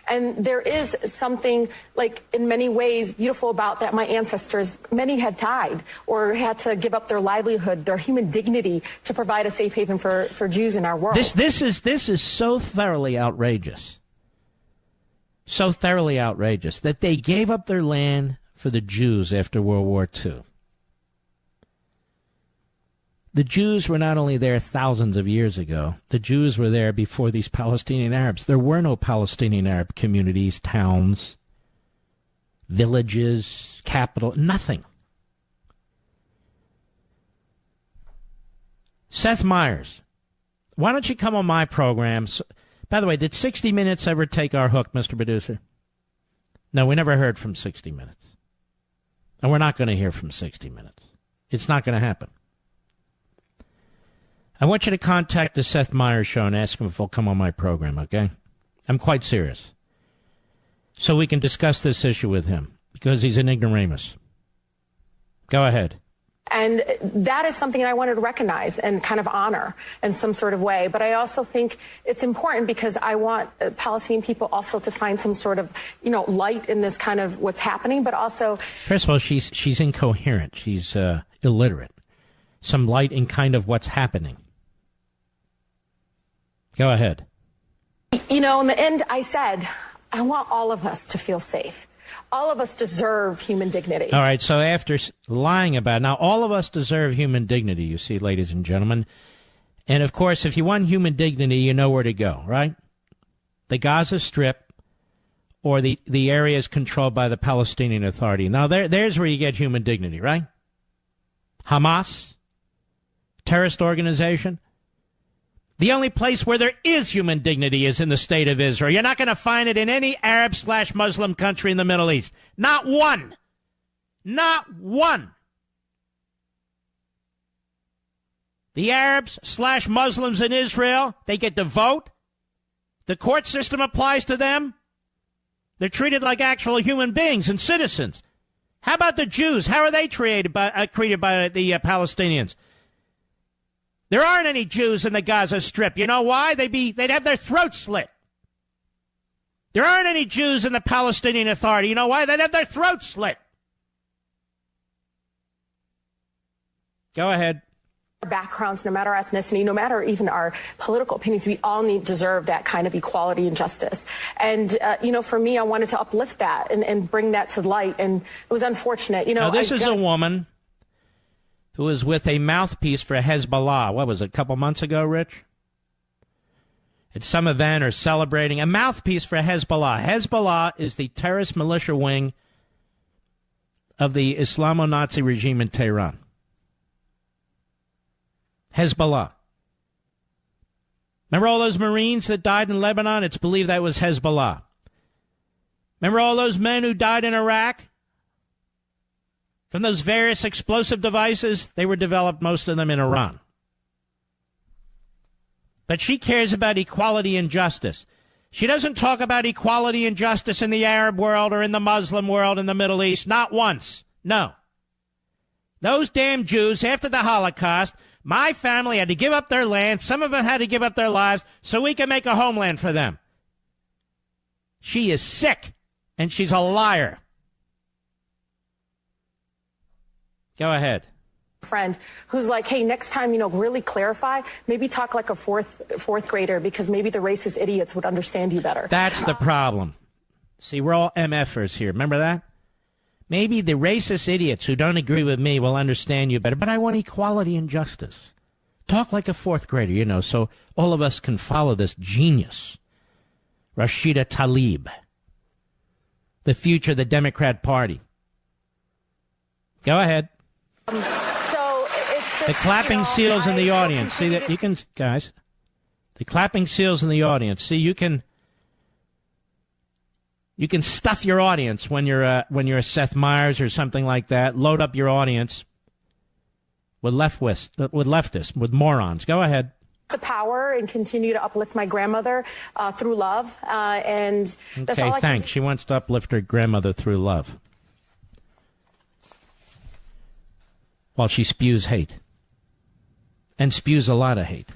And there is something, like, in many ways beautiful about that. My ancestors, many had died or had to give up their livelihood, their human dignity, to provide a safe haven for Jews in our world. This is so thoroughly outrageous. So thoroughly outrageous that they gave up their land for the Jews after World War II. The Jews were not only there thousands of years ago, the Jews were there before these Palestinian Arabs. There were no Palestinian Arab communities, towns, villages, capital, nothing. Seth Meyers, why don't you come on my program? By the way, did 60 Minutes ever take our hook, Mr. Producer? No, we never heard from 60 Minutes. And we're not going to hear from 60 Minutes. It's not going to happen. I want you to contact the Seth Meyers Show and ask him if he'll come on my program, okay? I'm quite serious. So we can discuss this issue with him, because he's an ignoramus. Go ahead. And that is something I wanted to recognize and kind of honor in some sort of way. But I also think it's important because I want Palestinian people also to find some sort of, light in this kind of what's happening, but also... First of all, she's incoherent. She's illiterate. Some light in kind of what's happening. Go ahead. In the end, I said, I want all of us to feel safe. All of us deserve human dignity. All right, so after lying about it, now all of us deserve human dignity, you see, ladies and gentlemen. And, of course, if you want human dignity, you know where to go, right? The Gaza Strip or the areas controlled by the Palestinian Authority. Now, there's where you get human dignity, right? Hamas, terrorist organization. The only place where there is human dignity is in the state of Israel. You're not going to find it in any Arab/Muslim country in the Middle East. Not one. Not one. The Arabs/Muslims in Israel, they get to vote. The court system applies to them. They're treated like actual human beings and citizens. How about the Jews? How are they treated by the Palestinians? There aren't any Jews in the Gaza Strip. You know why? They'd have their throats slit. There aren't any Jews in the Palestinian Authority. You know why? They'd have their throats slit. Go ahead. Our backgrounds, no matter our ethnicity, no matter even our political opinions, we all deserve that kind of equality and justice. And, for me, I wanted to uplift that and bring that to light. And it was unfortunate. Now, this is a woman who was with a mouthpiece for Hezbollah. What was it, a couple months ago, Rich? At some event or celebrating a mouthpiece for Hezbollah. Hezbollah is the terrorist militia wing of the Islamo-Nazi regime in Tehran. Hezbollah. Remember all those Marines that died in Lebanon? It's believed that was Hezbollah. Remember all those men who died in Iraq? From those various explosive devices, they were developed, most of them in Iran. But she cares about equality and justice. She doesn't talk about equality and justice in the Arab world or in the Muslim world in the Middle East. Not once. No. Those damn Jews, after the Holocaust, my family had to give up their land. Some of them had to give up their lives so we can make a homeland for them. She is sick, and she's a liar. Go ahead. Friend who's like, hey, next time, really clarify, maybe talk like a fourth grader, because maybe the racist idiots would understand you better. That's the problem. See, we're all MFers here. Remember that? Maybe the racist idiots who don't agree with me will understand you better, but I want equality and justice. Talk like a fourth grader, so all of us can follow this genius. Rashida Tlaib, the future of the Democrat Party. Go ahead. So it's just the clapping seals in the audience. See that you can, guys. The clapping seals in the audience. See, you can stuff your audience when you're Seth Meyers or something like that. Load up your audience with leftists, with morons. Go ahead. To power and continue to uplift my grandmother through love, and that's all I thanks. She wants to uplift her grandmother through love, while she spews hate, and spews a lot of hate.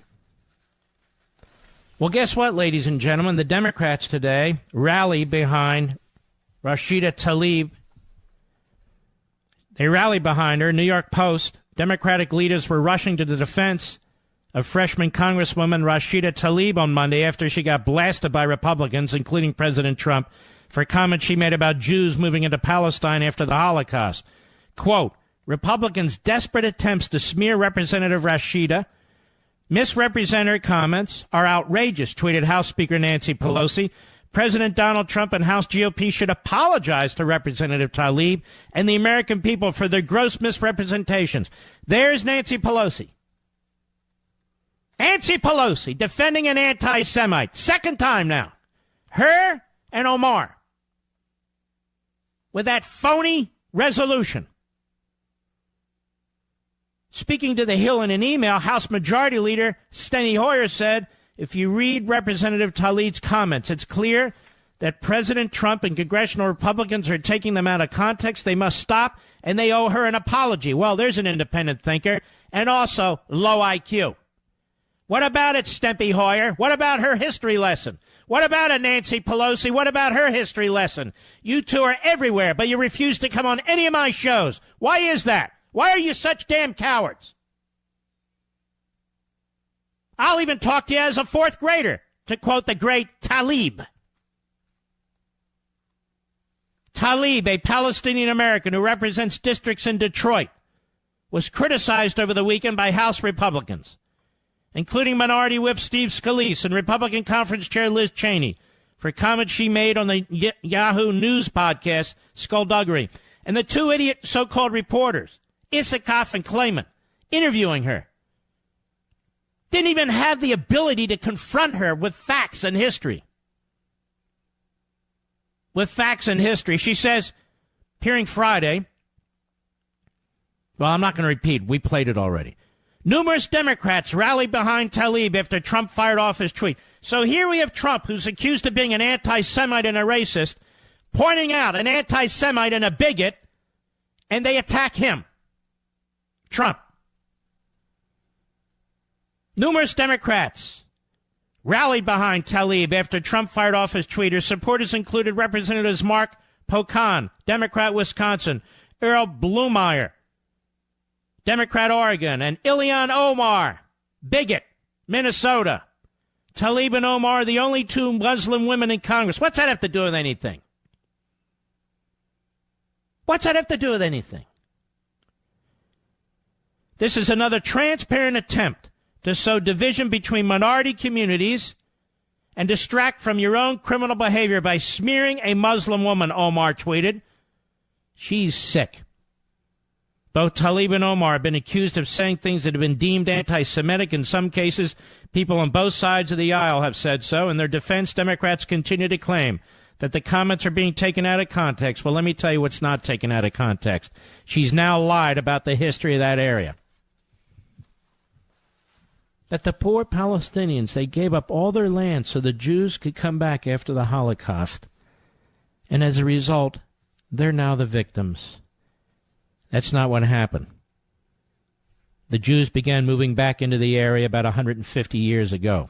Well, guess what, ladies and gentlemen? The Democrats today rally behind Rashida Tlaib. They rally behind her. New York Post. Democratic leaders were rushing to the defense of freshman Congresswoman Rashida Tlaib on Monday after she got blasted by Republicans, including President Trump, for comments she made about Jews moving into Palestine after the Holocaust. Quote, Republicans' desperate attempts to smear Representative Rashida, misrepresent her comments, are outrageous, tweeted House Speaker Nancy Pelosi. President Donald Trump and House GOP should apologize to Representative Tlaib and the American people for their gross misrepresentations. There's Nancy Pelosi. Nancy Pelosi defending an anti-Semite. Second time now. Her and Omar. With that phony resolution. Speaking to The Hill in an email, House Majority Leader Steny Hoyer said, if you read Representative Tlaib's comments, it's clear that President Trump and congressional Republicans are taking them out of context. They must stop, and they owe her an apology. Well, there's an independent thinker, and also low IQ. What about it, Steny Hoyer? What about her history lesson? What about it, Nancy Pelosi? What about her history lesson? You two are everywhere, but you refuse to come on any of my shows. Why is that? Why are you such damn cowards? I'll even talk to you as a fourth grader, to quote the great Tlaib. Tlaib, a Palestinian-American who represents districts in Detroit, was criticized over the weekend by House Republicans, including Minority Whip Steve Scalise and Republican Conference Chair Liz Cheney, for comments she made on the Yahoo News podcast, Skullduggery. And the two idiot so-called reporters, Isikoff and Klayman, interviewing her, didn't even have the ability to confront her with facts and history. With facts and history. She says, appearing Friday, well, I'm not going to repeat. We played it already. Numerous Democrats rallied behind Tlaib after Trump fired off his tweet. So here we have Trump, who's accused of being an anti-Semite and a racist, pointing out an anti-Semite and a bigot, and they attack him. Trump. Numerous Democrats rallied behind Tlaib after Trump fired off his tweet. Her supporters included Representatives Mark Pocan, Democrat Wisconsin, Earl Blumeyer, Democrat Oregon, and Ilhan Omar, bigot, Minnesota. Tlaib and Omar are the only two Muslim women in Congress. What's that have to do with anything? What's that have to do with anything? This is another transparent attempt to sow division between minority communities and distract from your own criminal behavior by smearing a Muslim woman, Omar tweeted. She's sick. Both Tlaib and Omar have been accused of saying things that have been deemed anti-Semitic. In some cases, people on both sides of the aisle have said so. In their defense, Democrats continue to claim that the comments are being taken out of context. Well, let me tell you what's not taken out of context. She's now lied about the history of that area. That the poor Palestinians, they gave up all their land so the Jews could come back after the Holocaust. And as a result, they're now the victims. That's not what happened. The Jews began moving back into the area about 150 years ago.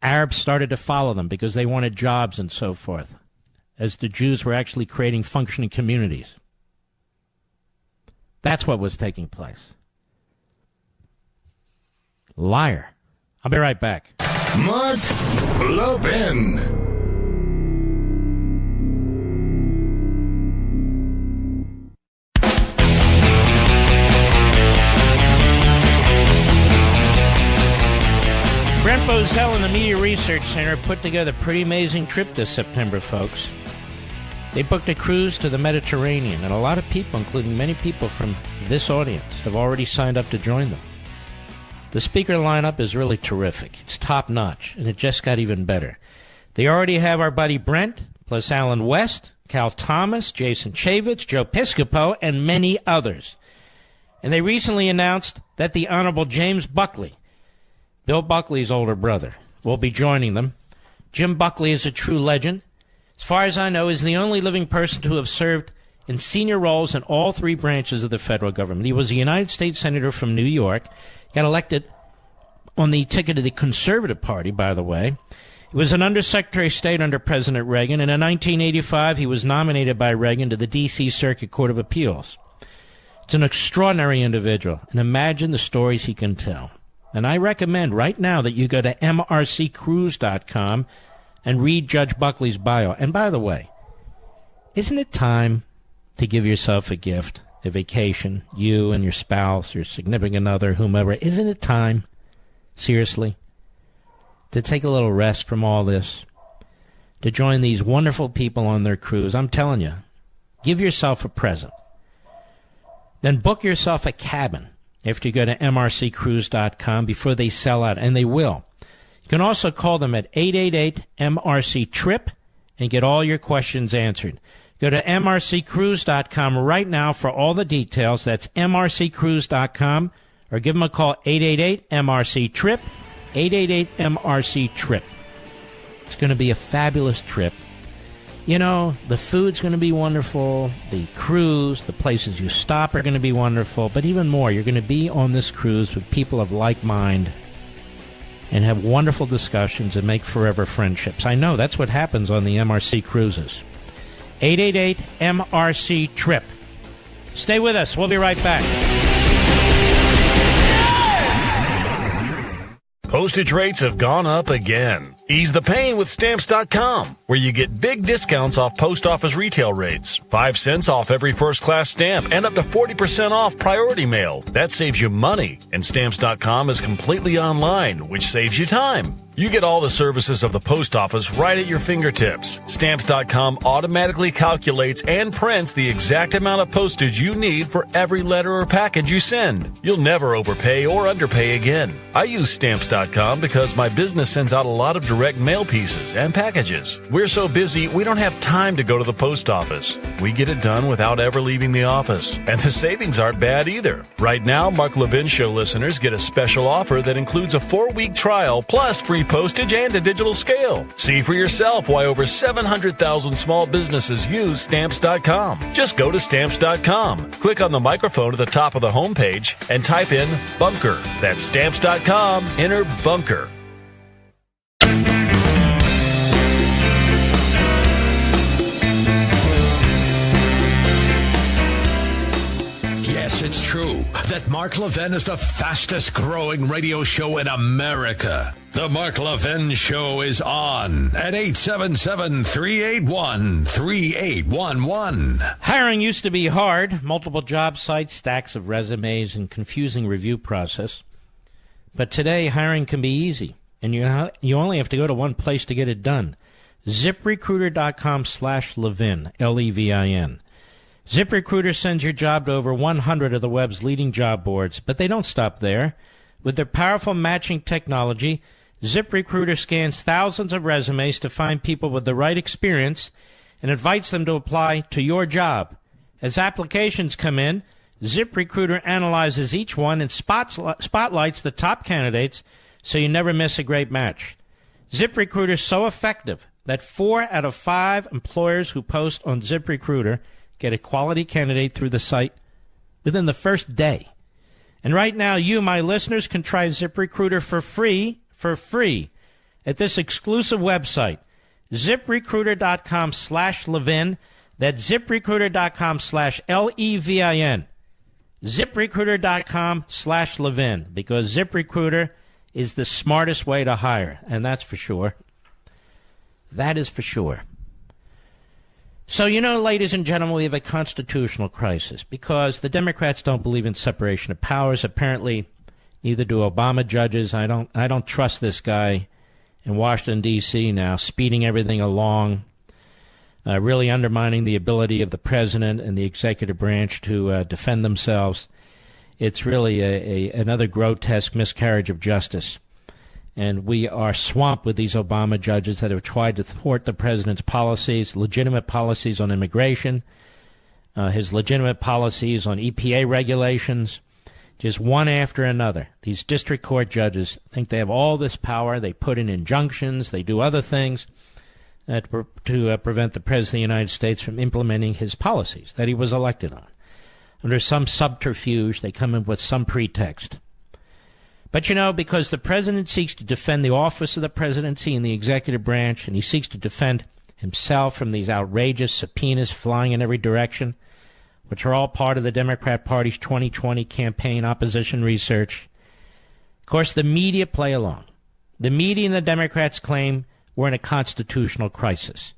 Arabs started to follow them because they wanted jobs and so forth, as the Jews were actually creating functioning communities. That's what was taking place. Liar. I'll be right back. Mark Levin. Moselle and the Media Research Center put together a pretty amazing trip this September, folks. They booked a cruise to the Mediterranean, and a lot of people, including many people from this audience, have already signed up to join them. The speaker lineup is really terrific. It's top-notch, and it just got even better. They already have our buddy Brent, plus Alan West, Cal Thomas, Jason Chavitz, Joe Piscopo, and many others. And they recently announced that the Honorable James Buckley, Bill Buckley's older brother, will be joining them. Jim Buckley is a true legend. As far as I know, is the only living person to have served in senior roles in all three branches of the federal government. He was a United States Senator from New York, got elected on the ticket of the Conservative Party, by the way. He was an Undersecretary of State under President Reagan, and in 1985 he was nominated by Reagan to the D.C. Circuit Court of Appeals. It's an extraordinary individual, and imagine the stories he can tell. And I recommend right now that you go to mrccruise.com and read Judge Buckley's bio. And by the way, isn't it time to give yourself a gift, a vacation, you and your spouse, your significant other, whomever? Isn't it time, seriously, to take a little rest from all this, to join these wonderful people on their cruise? I'm telling you, give yourself a present. Then book yourself a cabin after you go to mrccruise.com before they sell out, and they will. You can also call them at 888-MRC-TRIP and get all your questions answered. Go to mrccruise.com right now for all the details. That's mrccruise.com, or give them a call, 888-MRC-TRIP, 888-MRC-TRIP. It's going to be a fabulous trip. You know, the food's going to be wonderful, the cruise, the places you stop are going to be wonderful, but even more, you're going to be on this cruise with people of like mind and have wonderful discussions and make forever friendships. I know that's what happens on the MRC cruises. 888-MRC-TRIP. Stay with us. We'll be right back. Postage rates have gone up again. Ease the pain with Stamps.com, where you get big discounts off post office retail rates. 5 cents off every first-class stamp and up to 40% off priority mail. That saves you money. And Stamps.com is completely online, which saves you time. You get all the services of the post office right at your fingertips. Stamps.com automatically calculates and prints the exact amount of postage you need for every letter or package you send. You'll never overpay or underpay again. I use Stamps.com because my business sends out a lot of direct mail pieces and packages. We're so busy, we don't have time to go to the post office. We get it done without ever leaving the office. And the savings aren't bad either. Right now, Mark Levin Show listeners get a special offer that includes a 4-week trial plus free postage and a digital scale. See for yourself why over 700,000 small businesses use Stamps.com. Just go to Stamps.com, click on the microphone at the top of the homepage, and type in bunker. That's Stamps.com, enter bunker. Yes, it's true that Mark Levin is the fastest growing radio show in America. The Mark Levin Show is on at 877-381-3811. Hiring used to be hard. Multiple job sites, stacks of resumes, and confusing review process. But today, hiring can be easy, and you only have to go to one place to get it done. ZipRecruiter.com/Levin, Levin. ZipRecruiter sends your job to over 100 of the web's leading job boards, but they don't stop there. With their powerful matching technology, ZipRecruiter scans thousands of resumes to find people with the right experience and invites them to apply to your job. As applications come in, ZipRecruiter analyzes each one and spotlights the top candidates so you never miss a great match. ZipRecruiter is so effective that 4 out of 5 employers who post on ZipRecruiter get a quality candidate through the site within the first day. And right now, you, my listeners, can try ZipRecruiter for free at this exclusive website, ZipRecruiter.com/Levin. That's ZipRecruiter.com/Levin. ZipRecruiter.com/Levin, because ZipRecruiter is the smartest way to hire, and that's for sure. That is for sure. So, you know, ladies and gentlemen, we have a constitutional crisis because the Democrats don't believe in separation of powers. Apparently, neither do Obama judges. I don't trust this guy in Washington, D.C. now, speeding everything along, really undermining the ability of the president and the executive branch to defend themselves. It's really another grotesque miscarriage of justice. And we are swamped with these Obama judges that have tried to thwart the president's policies, legitimate policies on immigration, his legitimate policies on EPA regulations, just one after another. These district court judges think they have all this power. They put in injunctions. They do other things to prevent the President of the United States from implementing his policies that he was elected on. Under some subterfuge, they come in with some pretext. But, because the president seeks to defend the office of the presidency and the executive branch, and he seeks to defend himself from these outrageous subpoenas flying in every direction, which are all part of the Democrat Party's 2020 campaign opposition research. Of course, the media play along. The media and the Democrats claim we're in a constitutional crisis.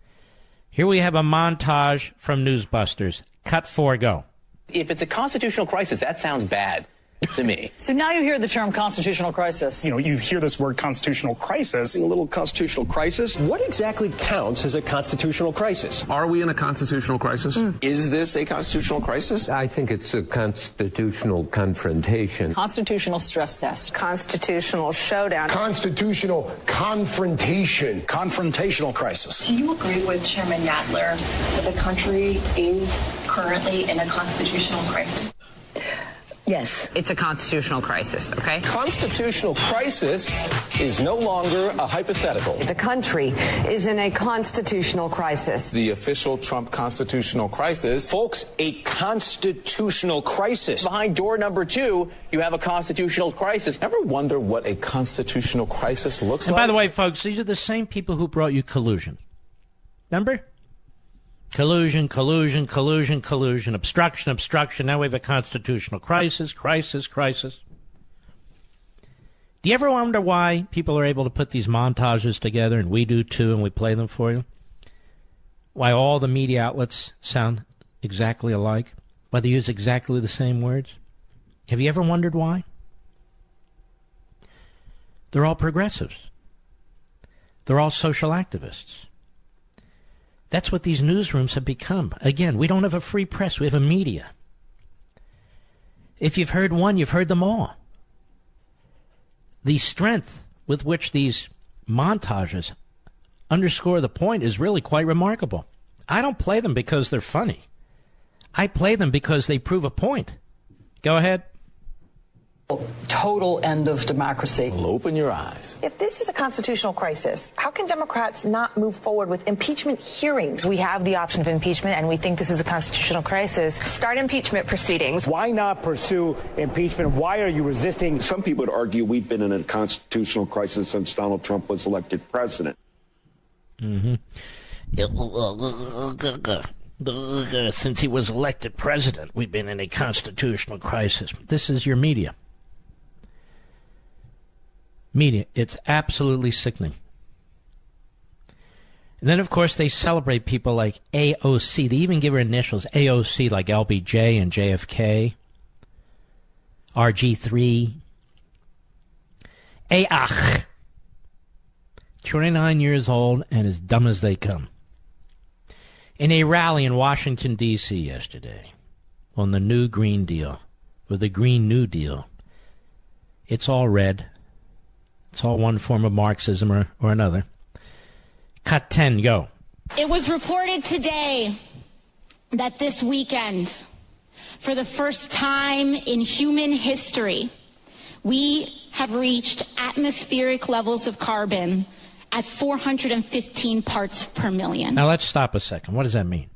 Here we have a montage from Newsbusters. Cut 4, go. If it's a constitutional crisis, that sounds bad to me. So now you hear the term constitutional crisis. You hear this word constitutional crisis. A little constitutional crisis. What exactly counts as a constitutional crisis? Are we in a constitutional crisis? Is this a constitutional crisis? I think it's a constitutional confrontation. Constitutional stress test. Constitutional showdown. Constitutional confrontation. Confrontational crisis. Do you agree with Chairman Nadler that the country is currently in a constitutional crisis? Yes. It's a constitutional crisis, okay? Constitutional crisis is no longer a hypothetical. The country is in a constitutional crisis. The official Trump constitutional crisis. Folks, a constitutional crisis. Behind door number 2, you have a constitutional crisis. Ever wonder what a constitutional crisis looks like? And by the way, folks, these are the same people who brought you collusion. Remember? Collusion, obstruction. Now we have a constitutional crisis. Do you ever wonder why people are able to put these montages together, and we do too, and we play them for you? Why all the media outlets sound exactly alike? Why they use exactly the same words? Have you ever wondered why? They're all progressives. They're all social activists. That's what these newsrooms have become. Again, we don't have a free press. We have a media. If you've heard one, you've heard them all. The strength with which these montages underscore the point is really quite remarkable. I don't play them because they're funny. I play them because they prove a point. Go ahead. Total end of democracy. Well, open your eyes. If this is a constitutional crisis, how can Democrats not move forward with impeachment hearings? We have the option of impeachment, and we think this is a constitutional crisis. Start impeachment proceedings. Why not pursue impeachment? Why are you resisting? Some people would argue we've been in a constitutional crisis since Donald Trump was elected president. Since he was elected president, we've been in a constitutional crisis. This is your media. Media, it's absolutely sickening. And then, of course, they celebrate people like AOC. They even give her initials, AOC, like LBJ and JFK, RG3. Ayach. 29 years old and as dumb as they come. In a rally in Washington, D.C. yesterday on the new Green Deal, or the Green New Deal, it's all red. It's all one form of Marxism or another. Cut 10, go. It was reported today that this weekend, for the first time in human history, we have reached atmospheric levels of carbon at 415 parts per million. Now let's stop a second. What does that mean?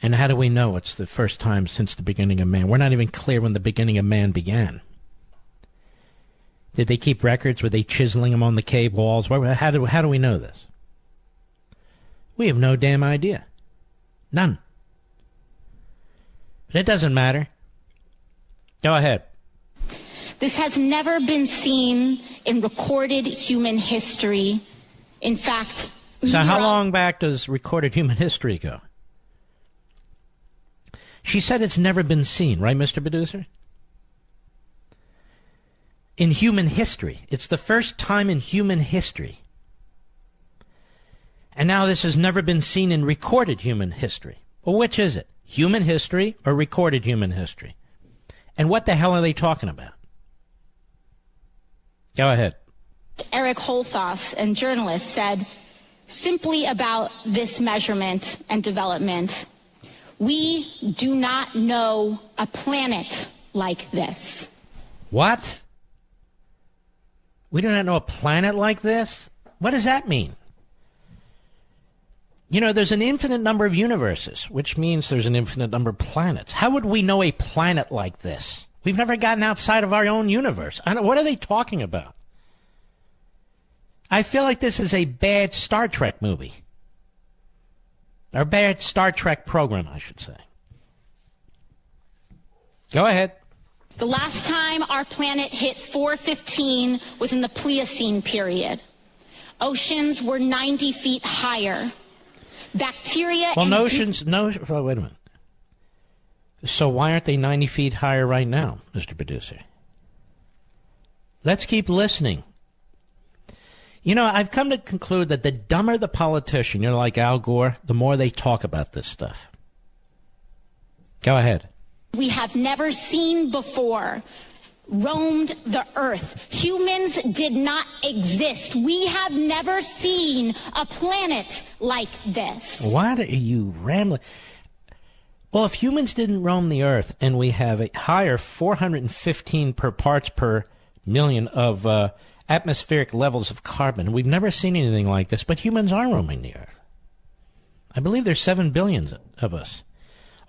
And how do we know it's the first time since the beginning of man? We're not even clear when the beginning of man began. Did they keep records? Were they chiseling them on the cave walls? How do we know this? We have no damn idea. None. But it doesn't matter. Go ahead. This has never been seen in recorded human history. In fact... So how long back does recorded human history go? She said it's never been seen, right, Mr. Producer? in human history. It's the first time in human history. And now this has never been seen in recorded human history. Well, which is it? Human history or recorded human history? And what the hell are they talking about? Go ahead. Eric Holthos, a journalist, said simply about this measurement and development, we do not know a planet like this. What? We do not know a planet like this? What does that mean? You know, there's an infinite number of universes, which means there's an infinite number of planets. How would we know a planet like this? We've never gotten outside of our own universe. What are they talking about? I feel like this is a bad Star Trek movie. Or bad Star Trek program, I should say. Go ahead. The last time our planet hit 415 was in the Pliocene period. Oceans were 90 feet higher. Bacteria well, wait a minute. So why aren't they 90 feet higher right now, Mr. Producer? Let's keep listening. You know, I've come to conclude that the dumber the politician, like Al Gore, the more they talk about this stuff. Go ahead. We have never seen before roamed the earth. Humans did not exist. We have never seen a planet like this. What are you rambling? Well, if humans didn't roam the earth and we have a higher 415 per parts per million of atmospheric levels of carbon, we've never seen anything like this, but humans are roaming the earth. I believe there's 7 billion of us.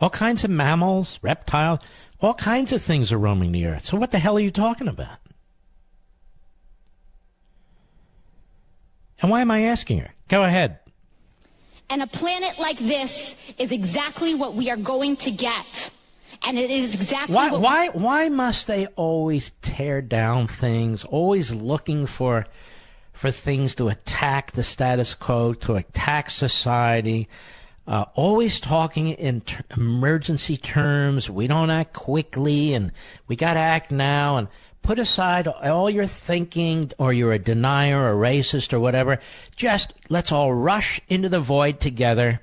All kinds of mammals, reptiles, all kinds of things are roaming the earth. So what the hell are you talking about? And why am I asking her? Go ahead. And a planet like this is exactly what we are going to get. And it is exactly why must they always tear down things, always looking for things to attack the status quo, to attack society, always talking in emergency terms. We don't act quickly, and we got to act now, and put aside all your thinking, or you're a denier, or a racist, or whatever. Just let's all rush into the void together.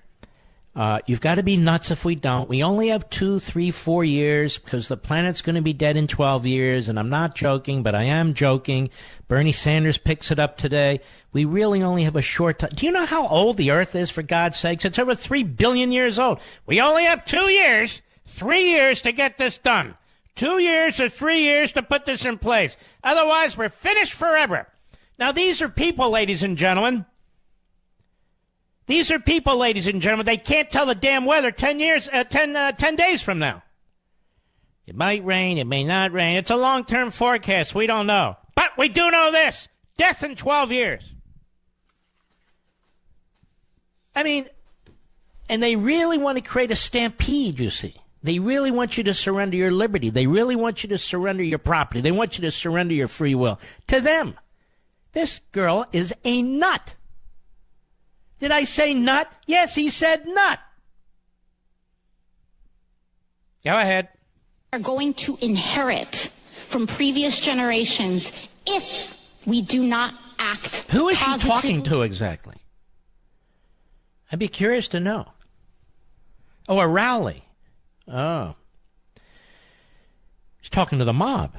You've got to be nuts if we don't. We only have 2, 3, 4 years because the planet's going to be dead in 12 years, and I'm not joking, but I am joking. Bernie Sanders picks it up today. We really only have a short time. Do you know how old the Earth is, for God's sakes? It's over 3 billion years old. We only have 2 years, 3 years to get this done. 2 years or 3 years to put this in place. Otherwise, we're finished forever. Now, these are people, ladies and gentlemen. These are people, ladies and gentlemen. They can't tell the damn weather 10 days from now. It might rain. It may not rain. It's a long-term forecast. We don't know. But we do know this. Death in 12 years. I mean, and they really want to create a stampede, you see. They really want you to surrender your liberty. They really want you to surrender your property. They want you to surrender your free will. To them, this girl is a nut. Did I say nut? Yes, he said nut. Go ahead. Are going to inherit from previous generations if we do not act positively. Who is she talking to exactly? I'd be curious to know. Oh, a rally. Oh. She's talking to the mob.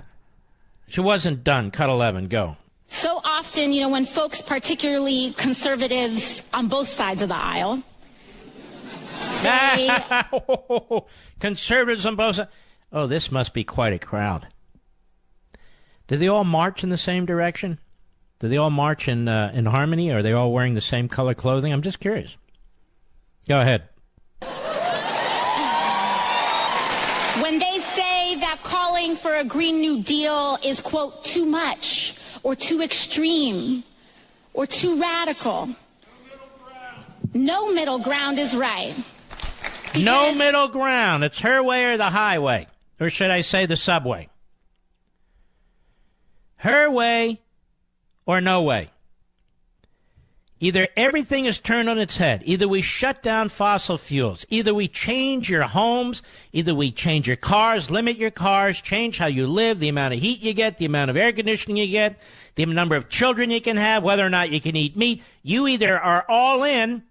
She wasn't done. Cut 11. Go. So often, when folks, particularly conservatives on both sides of the aisle, say... Conservatives on both sides. Oh, this must be quite a crowd. Did they all march in the same direction? Did they all march in harmony? Or are they all wearing the same color clothing? I'm just curious. Go ahead. When they say that calling for a Green New Deal is, quote, too much, or too extreme, or too radical. No middle ground is right. No middle ground. It's her way or the highway. Or should I say the subway? Her way or no way. Either everything is turned on its head. Either we shut down fossil fuels. Either we change your homes. Either we change your cars, limit your cars, change how you live, the amount of heat you get, the amount of air conditioning you get, the number of children you can have, whether or not you can eat meat. You either are all in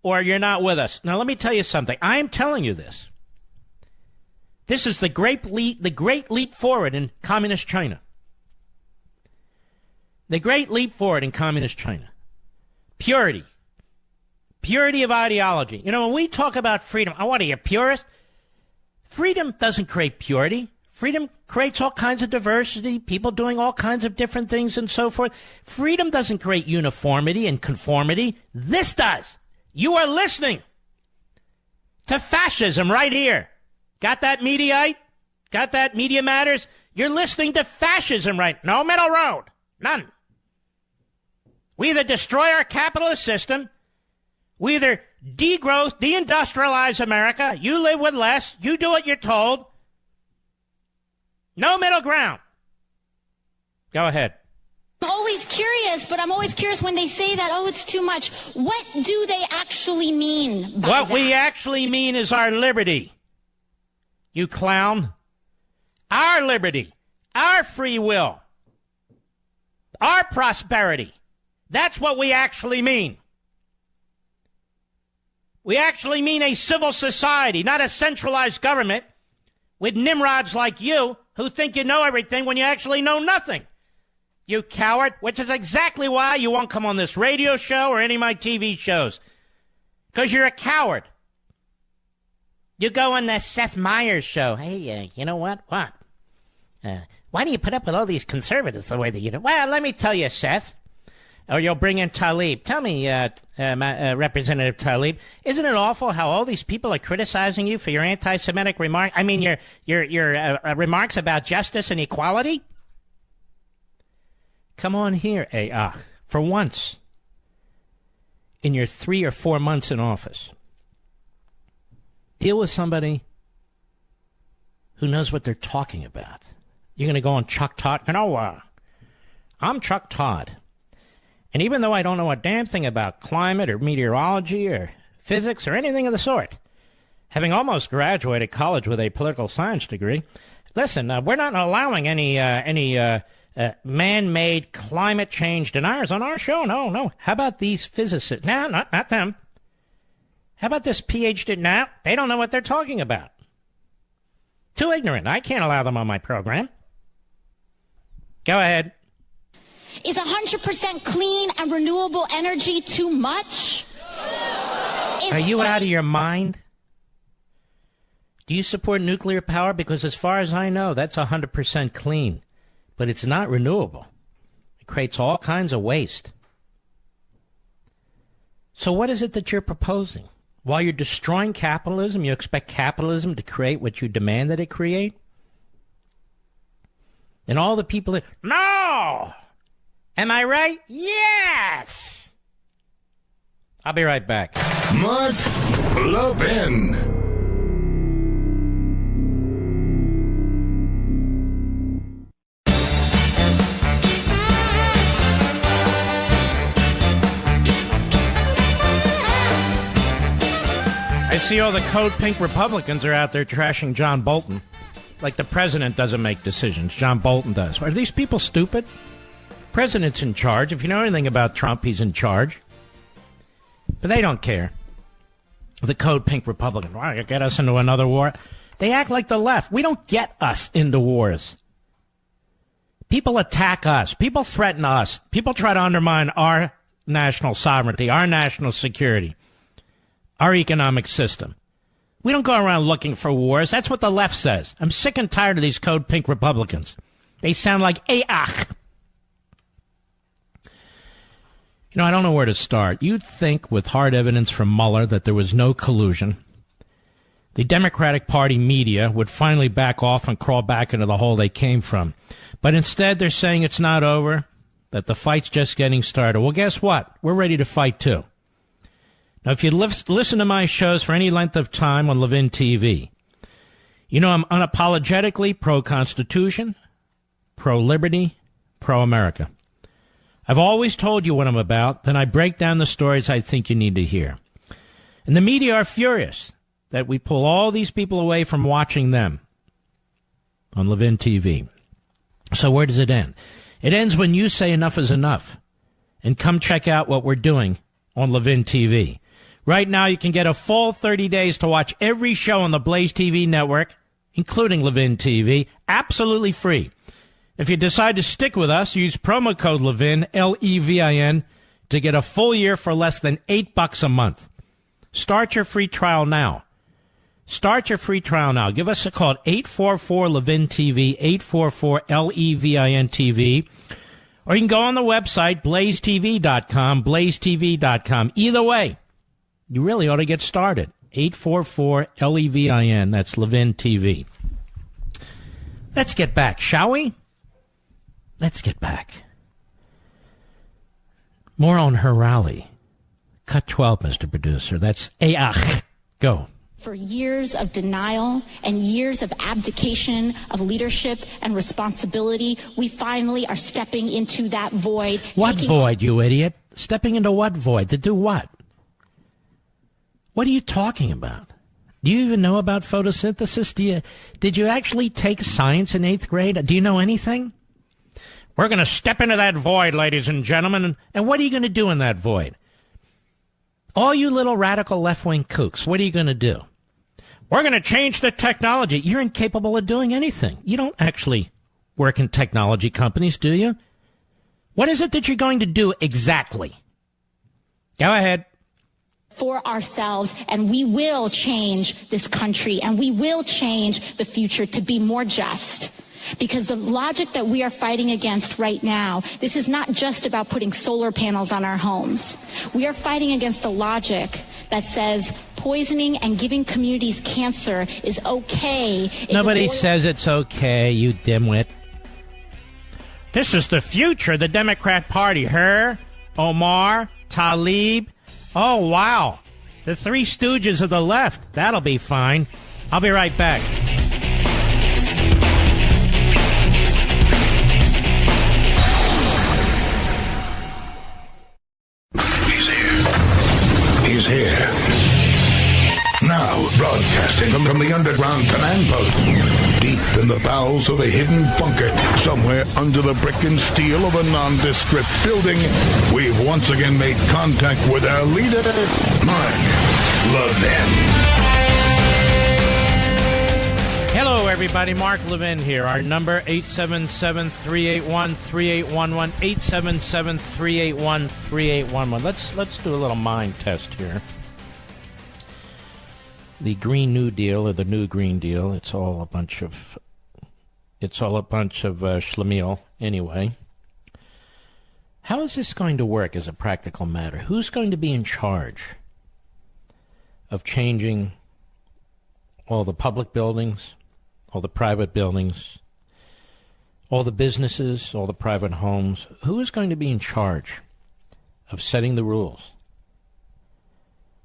or you're not with us. Now, let me tell you something. I am telling you this. This is the great leap forward in communist China. The great leap forward in communist China. Purity. Purity of ideology. You know, when we talk about freedom, I want to be a purist. Freedom doesn't create purity. Freedom creates all kinds of diversity, people doing all kinds of different things and so forth. Freedom doesn't create uniformity and conformity. This does. You are listening to fascism right here. Got that, Mediaite? Got that, Media Matters? You're listening to fascism right. No middle road. None. We either destroy our capitalist system, we either degrowth, deindustrialize America, you live with less, you do what you're told. No middle ground. Go ahead. I'm always curious, but I'm always curious when they say that, oh, it's too much. What do they actually mean by What that? we actually mean is our liberty. You clown. Our liberty. Our free will. Our prosperity. That's what we actually mean. We actually mean a civil society, not a centralized government with nimrods like you who think you know everything when you actually know nothing. You coward, which is exactly why you won't come on this radio show or any of my TV shows. Because you're a coward. You go on the Seth Meyers show. Hey, you know what? What? Why do you put up with all these conservatives the way that you do? Well, let me tell you, Seth. Or you'll bring in Tlaib. Tell me, Representative Tlaib, isn't it awful how all these people are criticizing you for your anti-Semitic remarks? I mean, your remarks about justice and equality? Come on here, for once in your 3 or 4 months in office. Deal with somebody who knows what they're talking about. You're going to go on Chuck Todd? No, I'm Chuck Todd. And even though I don't know a damn thing about climate or meteorology or physics or anything of the sort, having almost graduated college with a political science degree, listen, we're not allowing any man-made climate change deniers on our show. No. How about these physicists? No, not them. How about this PhD? No, they don't know what they're talking about. Too ignorant. I can't allow them on my program. Go ahead. Is 100% clean and renewable energy too much? Are you out of your mind? Do you support nuclear power? Because as far as I know, that's 100% clean. But it's not renewable. It creates all kinds of waste. So what is it that you're proposing? While you're destroying capitalism, you expect capitalism to create what you demand that it create? And all the people that... No! Am I right? Yes! I'll be right back. Mark Levin. I see all the Code Pink Republicans are out there trashing John Bolton. Like the president doesn't make decisions. John Bolton does. Are these people stupid? President's in charge. If you know anything about Trump, he's in charge. But they don't care. The Code Pink Republican. Why, you get us into another war? They act like the left. We don't get us into wars. People attack us. People threaten us. People try to undermine our national sovereignty, our national security, our economic system. We don't go around looking for wars. That's what the left says. I'm sick and tired of these Code Pink Republicans. They sound like AAC. You know, I don't know where to start. You'd think with hard evidence from Mueller that there was no collusion, the Democratic Party media would finally back off and crawl back into the hole they came from. But instead, they're saying it's not over, that the fight's just getting started. Well, guess what? We're ready to fight, too. Now, if you listen to my shows for any length of time on Levin TV, you know I'm unapologetically pro-Constitution, pro-liberty, pro-America. I've always told you what I'm about, then I break down the stories I think you need to hear. And the media are furious that we pull all these people away from watching them on Levin TV. So where does it end? It ends when you say enough is enough and come check out what we're doing on Levin TV. Right now, you can get a full 30 days to watch every show on the Blaze TV network, including Levin TV, absolutely free. If you decide to stick with us, use promo code Levin, Levin, to get a full year for less than $8 a month. Start your free trial now. Start your free trial now. Give us a call at 844-LEVIN-TV, 844-LEVIN-TV. Or you can go on the website, blazetv.com, blazetv.com. Either way, you really ought to get started. 844-LEVIN, that's Levin TV. Let's get back, shall we? Let's get back. More on her rally. Cut 12, Mr. Producer. That's Ayach. Go. For years of denial and years of abdication of leadership and responsibility, we finally are stepping into that void. What void, you idiot? Stepping into what void? To do what? What are you talking about? Do you even know about photosynthesis? Did you actually take science in 8th grade? Do you know anything? We're going to step into that void, ladies and gentlemen. And what are you going to do in that void? All you little radical left-wing kooks, what are you going to do? We're going to change the technology. You're incapable of doing anything. You don't actually work in technology companies, do you? What is it that you're going to do exactly? Go ahead. For ourselves, and we will change this country, and we will change the future to be more just. Because the logic that we are fighting against right now, this is not just about putting solar panels on our homes. We are fighting against a logic that says poisoning and giving communities cancer is okay. Nobody says it's okay, you dimwit. This is the future, the Democrat Party. Her, Omar, Tlaib. Oh, wow. The Three Stooges of the left. That'll be fine. I'll be right back. He's here. Now, broadcasting from the underground command post, deep in the bowels of a hidden bunker, somewhere under the brick and steel of a nondescript building, we've once again made contact with our leader, Mark Levin. Hello, everybody. Mark Levin here. Our number, 877-381-3811, 877-381-3811. Let's do a little mind test here. The Green New Deal, or the New Green Deal, it's all a bunch of schlemiel anyway. How is this going to work as a practical matter? Who's going to be in charge of changing all the public buildings, all the private buildings, all the businesses, all the private homes? Who is going to be in charge of setting the rules?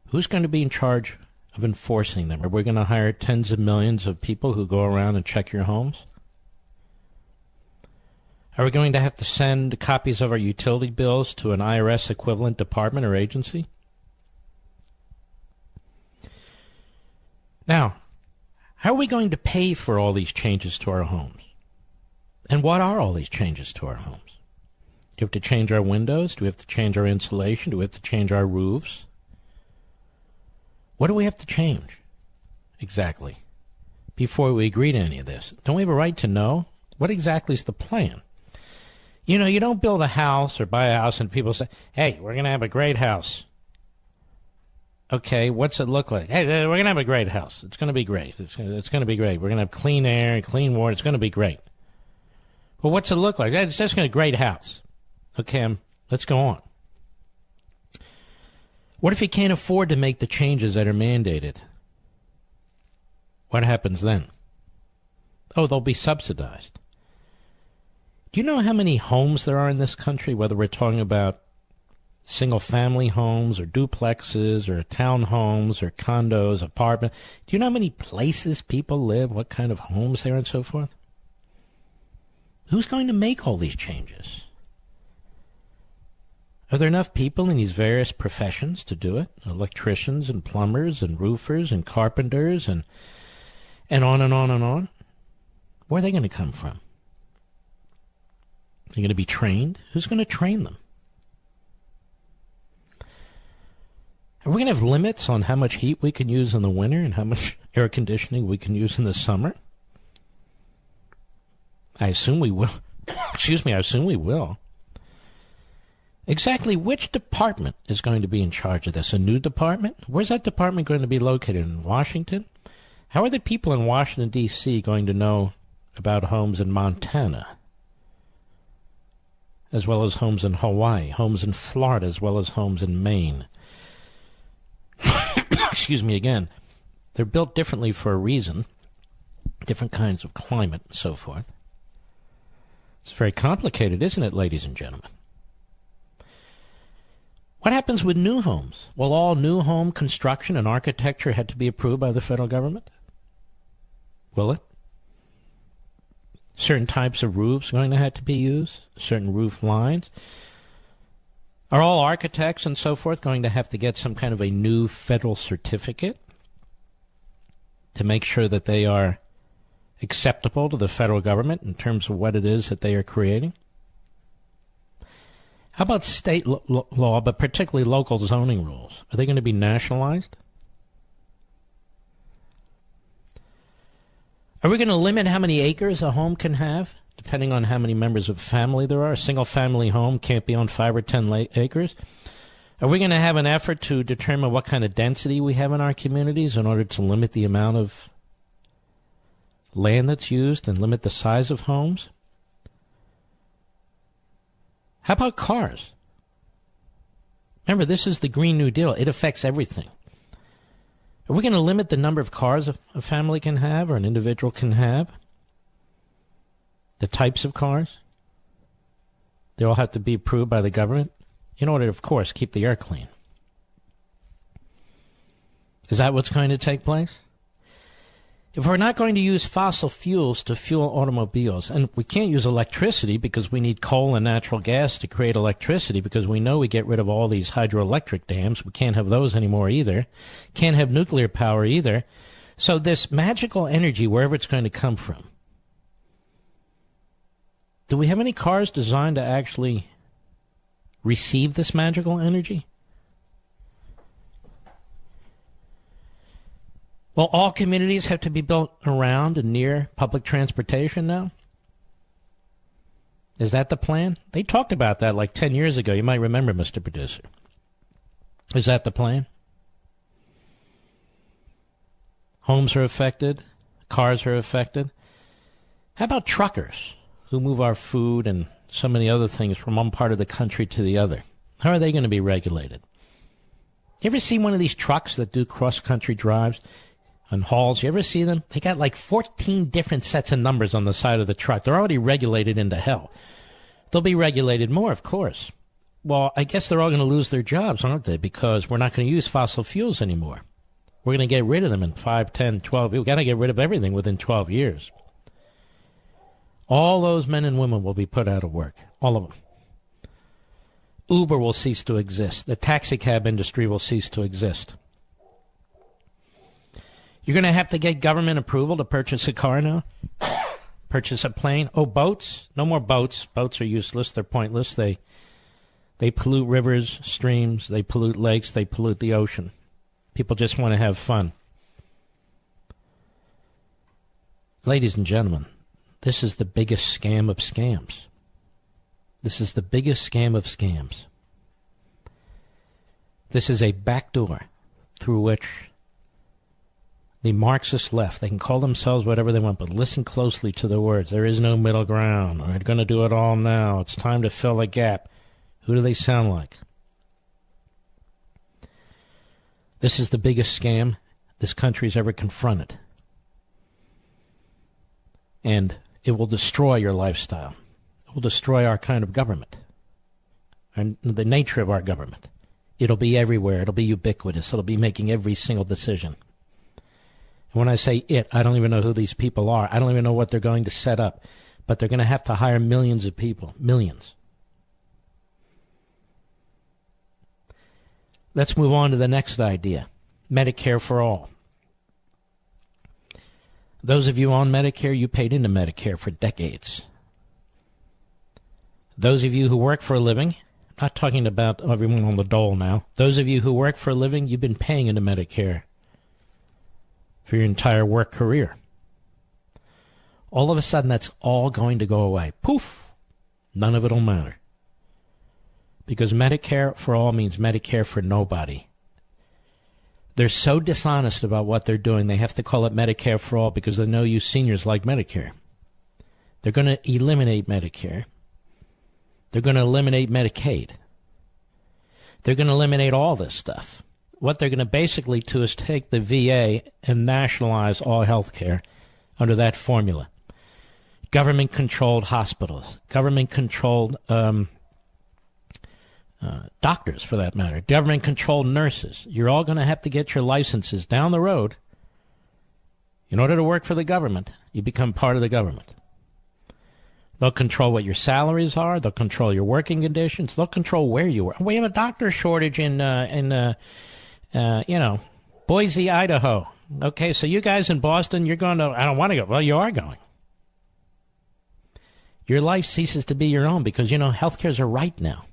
Who's going to be in charge of enforcing them? Are we going to hire tens of millions of people who go around and check your homes? Are we going to have to send copies of our utility bills to an IRS equivalent department or agency? Now, how are we going to pay for all these changes to our homes? And what are all these changes to our homes? Do we have to change our windows? Do we have to change our insulation? Do we have to change our roofs? What do we have to change exactly before we agree to any of this? Don't we have a right to know? What exactly is the plan? You know, you don't build a house or buy a house and people say, hey, we're going to have a great house. Okay, what's it look like? Hey, we're going to have a great house. It's going to be great. It's going to be great. We're going to have clean air and clean water. It's going to be great. Well, what's it look like? It's just going to be a great house. Okay, let's go on. What if you can't afford to make the changes that are mandated? What happens then? Oh, they'll be subsidized. Do you know how many homes there are in this country, whether we're talking about single-family homes or duplexes or townhomes or condos, apartments? Do you know how many places people live, what kind of homes they are, and so forth? Who's going to make all these changes? Are there enough people in these various professions to do it? Electricians and plumbers and roofers and carpenters and on and on and on? Where are they going to come from? They're going to be trained? Who's going to train them? Are we going to have limits on how much heat we can use in the winter and how much air conditioning we can use in the summer? I assume we will. Excuse me, I assume we will. Exactly which department is going to be in charge of this? A new department? Where's that department going to be located? In Washington? How are the people in Washington, D.C. going to know about homes in Montana, as well as homes in Hawaii, homes in Florida, as well as homes in Maine? Excuse me again. They're built differently for a reason, different kinds of climate and so forth. It's very complicated, isn't it, ladies and gentlemen? What happens with new homes? Will all new home construction and architecture have to be approved by the federal government? Will it? Certain types of roofs are going to have to be used? Certain roof lines? Are all architects and so forth going to have to get some kind of a new federal certificate to make sure that they are acceptable to the federal government in terms of what it is that they are creating? How about state law, but particularly local zoning rules? Are they going to be nationalized? Are we going to limit how many acres a home can have, depending on how many members of family there are? A single-family home can't be on 5 or 10 acres. Are we going to have an effort to determine what kind of density we have in our communities in order to limit the amount of land that's used and limit the size of homes? How about cars? Remember, this is the Green New Deal. It affects everything. Are we going to limit the number of cars a family can have or an individual can have? The types of cars? They all have to be approved by the government in order, of course, keep the air clean. Is that what's going to take place? If we're not going to use fossil fuels to fuel automobiles, and we can't use electricity because we need coal and natural gas to create electricity because we know we get rid of all these hydroelectric dams. We can't have those anymore either. Can't have nuclear power either. So this magical energy, wherever it's going to come from, do we have any cars designed to actually receive this magical energy? Will all communities have to be built around and near public transportation now? Is that the plan? They talked about that like 10 years ago. You might remember, Mr. Producer. Is that the plan? Homes are affected. Cars are affected. How about truckers who move our food and so many other things from one part of the country to the other? How are they going to be regulated? You ever see one of these trucks that do cross-country drives on hauls? You ever see them? They got like 14 different sets of numbers on the side of the truck. They're already regulated into hell. They'll be regulated more, of course. Well, I guess they're all going to lose their jobs, aren't they? Because we're not going to use fossil fuels anymore. We're going to get rid of them in 5, 10, 12. We've got to get rid of everything within 12 years. All those men and women will be put out of work. All of them. Uber will cease to exist. The taxi cab industry will cease to exist. You're going to have to get government approval to purchase a car now? Purchase a plane? Oh, boats? No more boats. Boats are useless. They're pointless. They pollute rivers, streams. They pollute lakes. They pollute the ocean. People just want to have fun. Ladies and gentlemen, this is the biggest scam of scams. This is the biggest scam of scams. This is a backdoor through which the Marxist left, they can call themselves whatever they want, but listen closely to the words. There is no middle ground. We're going to do it all now. It's time to fill a gap. Who do they sound like? This is the biggest scam this country's ever confronted. And it will destroy your lifestyle. It will destroy our kind of government, and the nature of our government. It'll be everywhere. It'll be ubiquitous. It'll be making every single decision. And when I say it, I don't even know who these people are. I don't even know what they're going to set up. But they're going to have to hire millions of people. Millions. let's move on to the next idea, Medicare for all. Those of you on Medicare, you paid into Medicare for decades. Those of you who work for a living, I'm not talking about everyone on the dole now. Those of you who work for a living, you've been paying into Medicare for your entire work career. All of a sudden, that's all going to go away. Poof! None of it will matter. Because Medicare for all means Medicare for nobody. They're so dishonest about what they're doing, they have to call it Medicare for all because they know you seniors like Medicare. They're going to eliminate Medicare. They're going to eliminate Medicaid. They're going to eliminate all this stuff. What they're going to basically do is take the VA and nationalize all health care under that formula. Government-controlled hospitals, government-controlled doctors, for that matter, government-controlled nurses. You're all going to have to get your licenses down the road. In order to work for the government, you become part of the government. They'll control what your salaries are. They'll control your working conditions. They'll control where you work. We have a doctor shortage in Boise, Idaho. Okay, so you guys in Boston, you're going to, I don't want to go. Well, you are going. Your life ceases to be your own because, healthcare's a right now.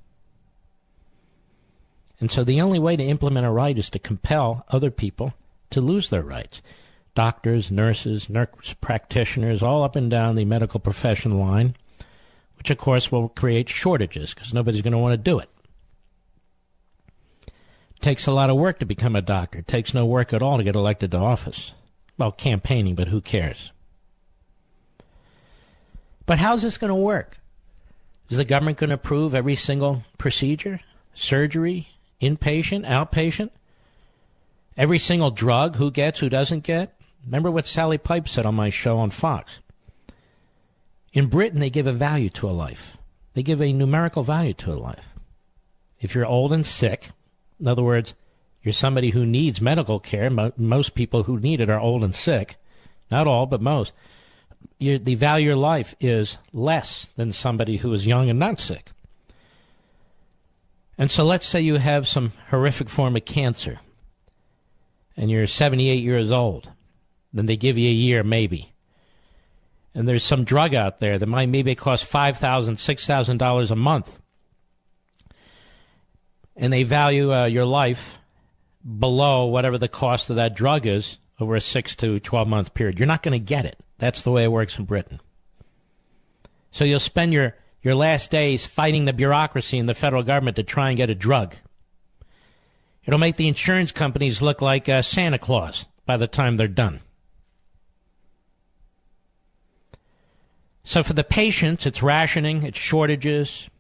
And so the only way to implement a right is to compel other people to lose their rights. Doctors, nurses, nurse practitioners, all up and down the medical profession line, which, of course, will create shortages because nobody's going to want to do it. It takes a lot of work to become a doctor. It takes no work at all to get elected to office. Well, campaigning, but who cares? But how's this going to work? Is the government going to approve every single procedure, surgery, inpatient, outpatient? Every single drug, who gets, who doesn't get? Remember what Sally Pipe said on my show on Fox. In Britain, they give a value to a life. They give a numerical value to a life. If you're old and sick, in other words, you're somebody who needs medical care, most people who need it are old and sick, not all, but most, the value of your life is less than somebody who is young and not sick. And so let's say you have some horrific form of cancer, and you're 78 years old. Then they give you a year, maybe. And there's some drug out there that might maybe cost $5,000, $6,000 a month. And they value your life below whatever the cost of that drug is over a 6 to 12-month period. You're not going to get it. That's the way it works in Britain. So you'll spend your last days fighting the bureaucracy in the federal government to try and get a drug. It'll make the insurance companies look like Santa Claus by the time they're done. So for the patients, it's rationing, it's shortages,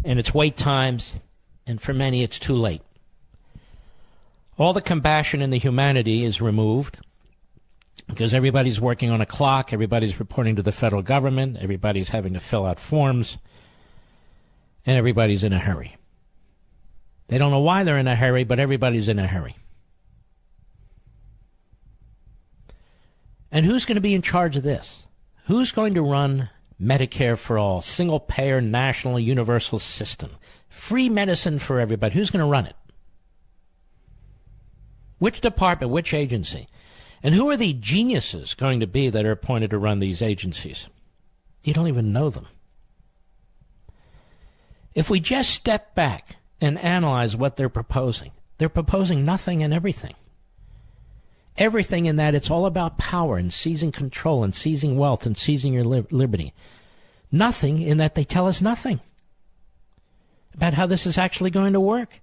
and it's wait times, and for many, it's too late. All the compassion and the humanity is removed because everybody's working on a clock, everybody's reporting to the federal government, everybody's having to fill out forms, and everybody's in a hurry. They don't know why they're in a hurry, but everybody's in a hurry. And who's going to be in charge of this? Who's going to run Medicare for all, single-payer, national, universal system, free medicine for everybody? Who's going to run it? Which department, which agency? And who are the geniuses going to be that are appointed to run these agencies? You don't even know them. If we just step back and analyze what they're proposing nothing and everything. Everything in that it's all about power and seizing control and seizing wealth and seizing your liberty. Nothing in that they tell us nothing about how this is actually going to work.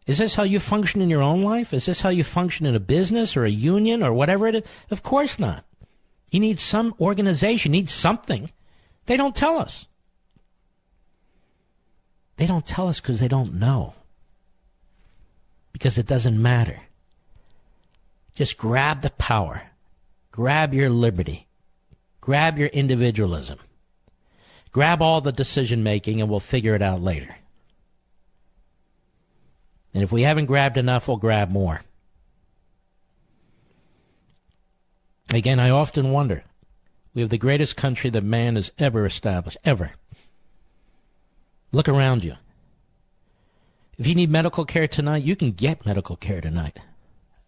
Is this how you function in your own life? Is this how you function in a business or a union or whatever it is? Of course not. You need some organization, you need something. They don't tell us. They don't tell us because they don't know. Because it doesn't matter. Just grab the power. Grab your liberty. Grab your individualism. Grab all the decision-making and we'll figure it out later. And if we haven't grabbed enough, we'll grab more. Again, I often wonder, we have the greatest country that man has ever established, ever. Look around you. If you need medical care tonight, you can get medical care tonight.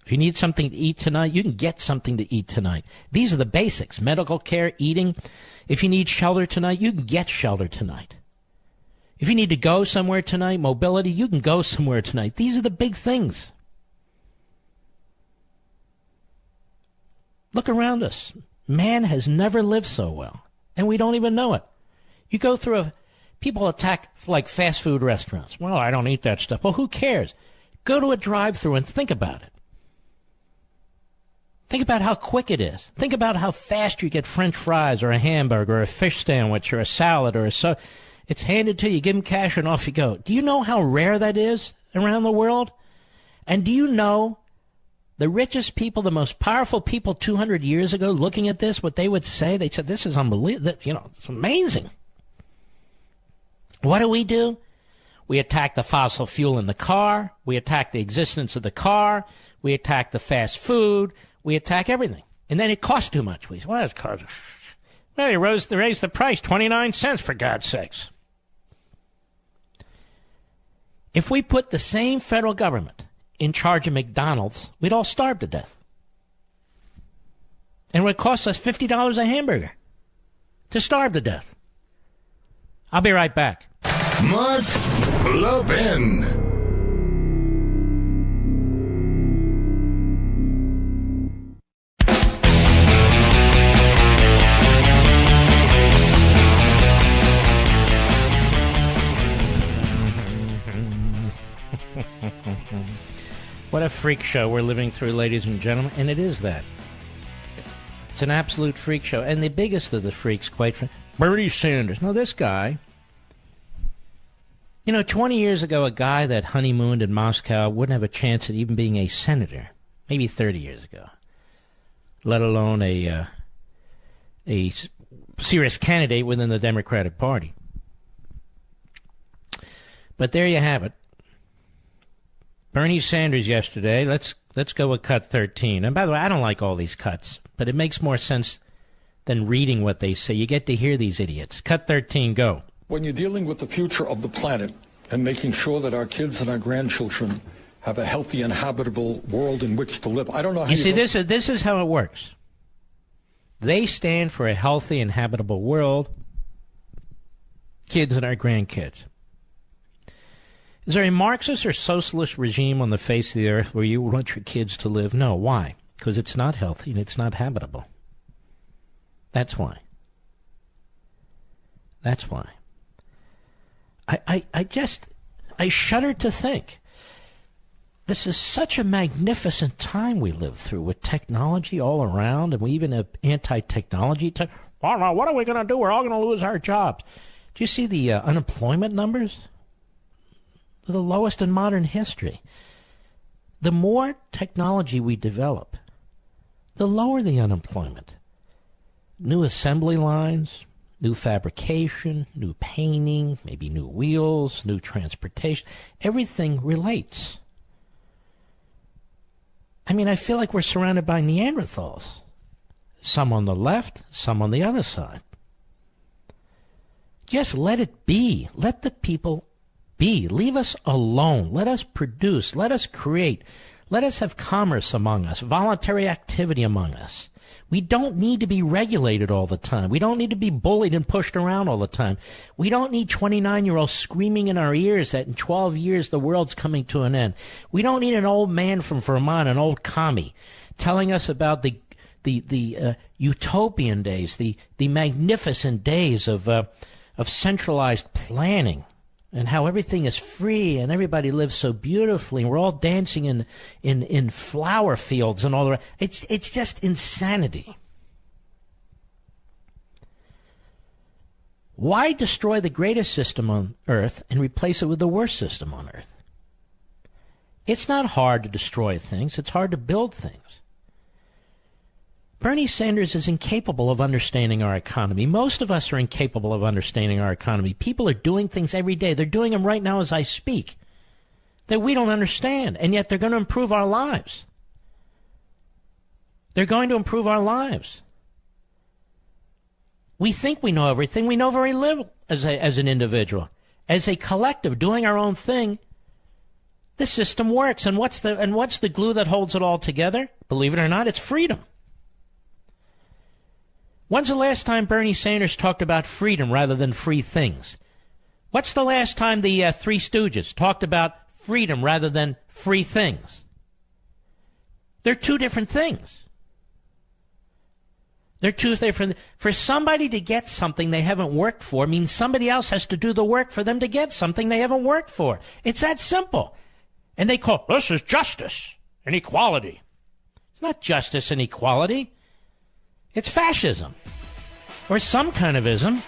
If you need something to eat tonight, you can get something to eat tonight. These are the basics. Medical care, eating. If you need shelter tonight, you can get shelter tonight. If you need to go somewhere tonight, mobility, you can go somewhere tonight. These are the big things. Look around us. Man has never lived so well, and we don't even know it. You go through people attack like fast food restaurants. Well, I don't eat that stuff. Well, who cares? Go to a drive-thru and think about it. Think about how quick it is. Think about how fast you get French fries or a hamburger or a fish sandwich or a salad or a It's handed to you, give them cash, and off you go. Do you know how rare that is around the world? And do you know the richest people, the most powerful people 200 years ago looking at this, what they would say? They said, this is unbelievable. It's amazing. What do? We attack the fossil fuel in the car. We attack the existence of the car. We attack the fast food. We attack everything. And then it costs too much. We say, well, it costs. Well, they raised the price 29 cents, for God's sakes. If we put the same federal government in charge of McDonald's, we'd all starve to death. And it would cost us $50 a hamburger to starve to death. I'll be right back. Mark Levin. What a freak show we're living through, ladies and gentlemen, and it is that. It's an absolute freak show, and the biggest of the freaks, quite frankly, Bernie Sanders. Now, this guy, 20 years ago, a guy that honeymooned in Moscow wouldn't have a chance at even being a senator, maybe 30 years ago, let alone a serious candidate within the Democratic Party. But there you have it. Bernie Sanders yesterday, let's go with cut 13. And by the way, I don't like all these cuts, but it makes more sense than reading what they say. You get to hear these idiots. Cut 13, go. When you're dealing with the future of the planet and making sure that our kids and our grandchildren have a healthy and habitable world in which to live, I don't know how you see, this is how it works. They stand for a healthy and habitable world, kids and our grandkids. Is there a Marxist or socialist regime on the face of the earth where you want your kids to live? No. Why? Because it's not healthy and it's not habitable. That's why. That's why. I shudder to think. This is such a magnificent time we live through with technology all around, and we even have anti-technology. Well, now, what are we going to do? We're all going to lose our jobs. Do you see the unemployment numbers? They're the lowest in modern history. The more technology we develop, the lower the unemployment. New assembly lines, new fabrication, new painting, maybe new wheels, new transportation. Everything relates. I mean, I feel like we're surrounded by Neanderthals. Some on the left, some on the other side. Just let it be. Let the people be. Leave us alone. Let us produce. Let us create. Let us have commerce among us, voluntary activity among us. We don't need to be regulated all the time. We don't need to be bullied and pushed around all the time. We don't need 29-year-olds screaming in our ears that in 12 years the world's coming to an end. We don't need an old man from Vermont, an old commie, telling us about the utopian days, the magnificent days of centralized planning, and how everything is free and everybody lives so beautifully, and we're all dancing in flower fields and all the rest. It's just insanity. Why destroy the greatest system on earth and replace it with the worst system on earth? It's not hard to destroy things. It's hard to build things. Bernie Sanders is incapable of understanding our economy. Most of us are incapable of understanding our economy. People are doing things every day. They're doing them right now as I speak that we don't understand, and yet they're going to improve our lives. They're going to improve our lives. We think we know everything. We know very little as an individual. As a collective, doing our own thing, The system works. And what's the glue that holds it all together? Believe it or not, it's freedom. When's the last time Bernie Sanders talked about freedom rather than free things? What's the last time the Three Stooges talked about freedom rather than free things? They're two different things. They're two different. For somebody to get something they haven't worked for means somebody else has to do the work for them to get something they haven't worked for. It's that simple. And they call this is justice and equality. It's not justice and equality. It's fascism or some kind of ism.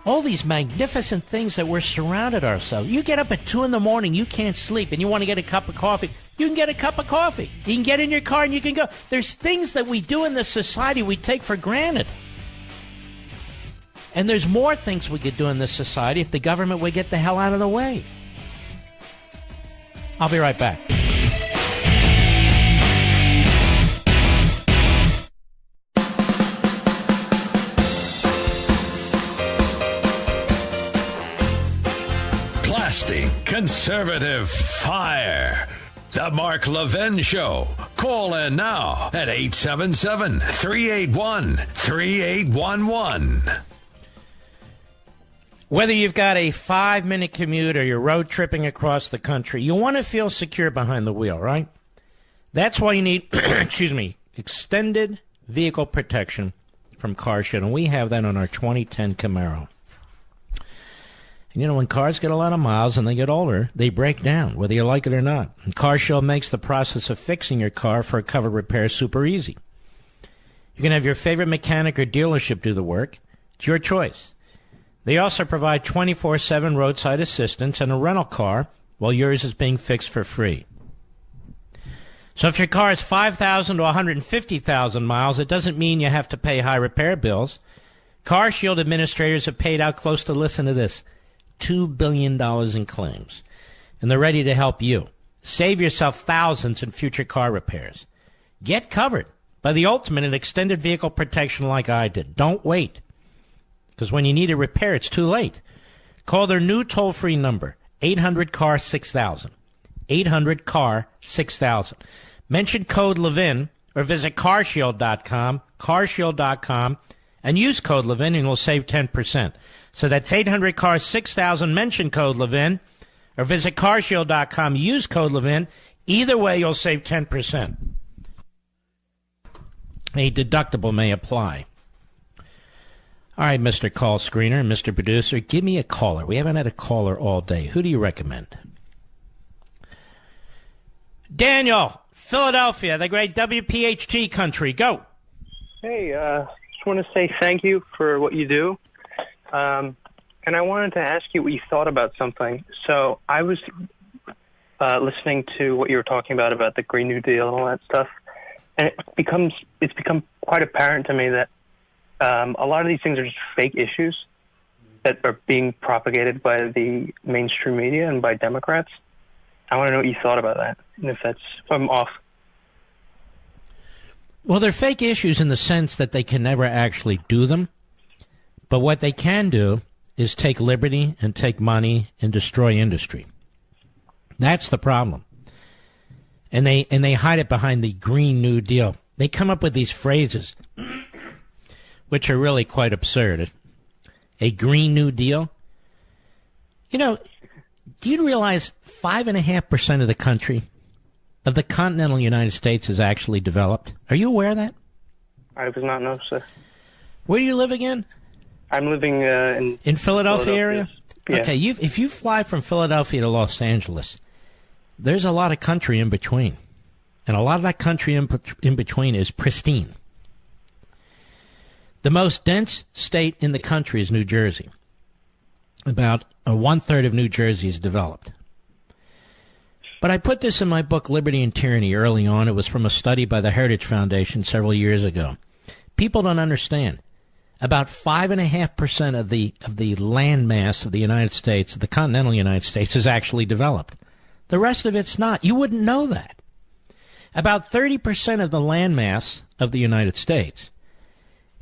All these magnificent things that we're surrounded ourselves. You get up at 2 a.m, you can't sleep, and you want to get a cup of coffee. You can get a cup of coffee. You can get in your car and you can go. There's things that we do in this society we take for granted. And there's more things we could do in this society if the government would get the hell out of the way. I'll be right back. Plastic conservative fire. The Mark Levin Show. Call in now at 877-381-3811. Whether you've got a 5-minute commute or you're road tripping across the country, you want to feel secure behind the wheel, right? That's why you need, extended vehicle protection from CarShield, and we have that on our 2010 Camaro. And you know, when cars get a lot of miles and they get older, they break down, whether you like it or not. And CarShield makes the process of fixing your car for a covered repair super easy. You can have your favorite mechanic or dealership do the work. It's your choice. They also provide 24/7 roadside assistance and a rental car while yours is being fixed for free. So if your car is 5,000 to 150,000 miles, it doesn't mean you have to pay high repair bills. CarShield administrators have paid out close to, listen to this, $2 billion in claims. And they're ready to help you. Save yourself thousands in future car repairs. Get covered by the ultimate in extended vehicle protection like I did. Don't wait. Because when you need a repair, it's too late. Call their new toll-free number, 800-CAR-6000. 800-CAR-6000. Mention code Levin or visit carshield.com, carshield.com, and use code Levin and you'll save 10%. So that's 800-CAR-6000. Mention code Levin or visit carshield.com. Use code Levin. Either way, you'll save 10%. A deductible may apply. All right, Mr. Call Screener and Mr. Producer, give me a caller. We haven't had a caller all day. Who do you recommend? Daniel, Philadelphia, the great WPHT country. Go. Hey, just want to say thank you for what you do. And I wanted to ask you what you thought about something. So I was listening to what you were talking about the Green New Deal and all that stuff, and it's become quite apparent to me that a lot of these things are just fake issues that are being propagated by the mainstream media and by Democrats. I want to know what you thought about that, and if I'm off. Well, they're fake issues in the sense that they can never actually do them. But what they can do is take liberty and take money and destroy industry. That's the problem. And they hide it behind the Green New Deal. They come up with these phrases, which are really quite absurd. A Green New Deal? You know, do you realize 5.5% of the country, of the continental United States, is actually developed? Are you aware of that? I was not, no, sir. Where do you live again? I'm living in Philadelphia area? Yeah. Okay, if you fly from Philadelphia to Los Angeles, there's a lot of country in between. And a lot of that country in between is pristine. The most dense state in the country is New Jersey. About 1/3 of New Jersey is developed. But I put this in my book, Liberty and Tyranny, early on. It was from a study by the Heritage Foundation several years ago. People don't understand. About 5.5% of the land mass of the United States, of the continental United States, is actually developed. The rest of it's not. You wouldn't know that. About 30% of the land mass of the United States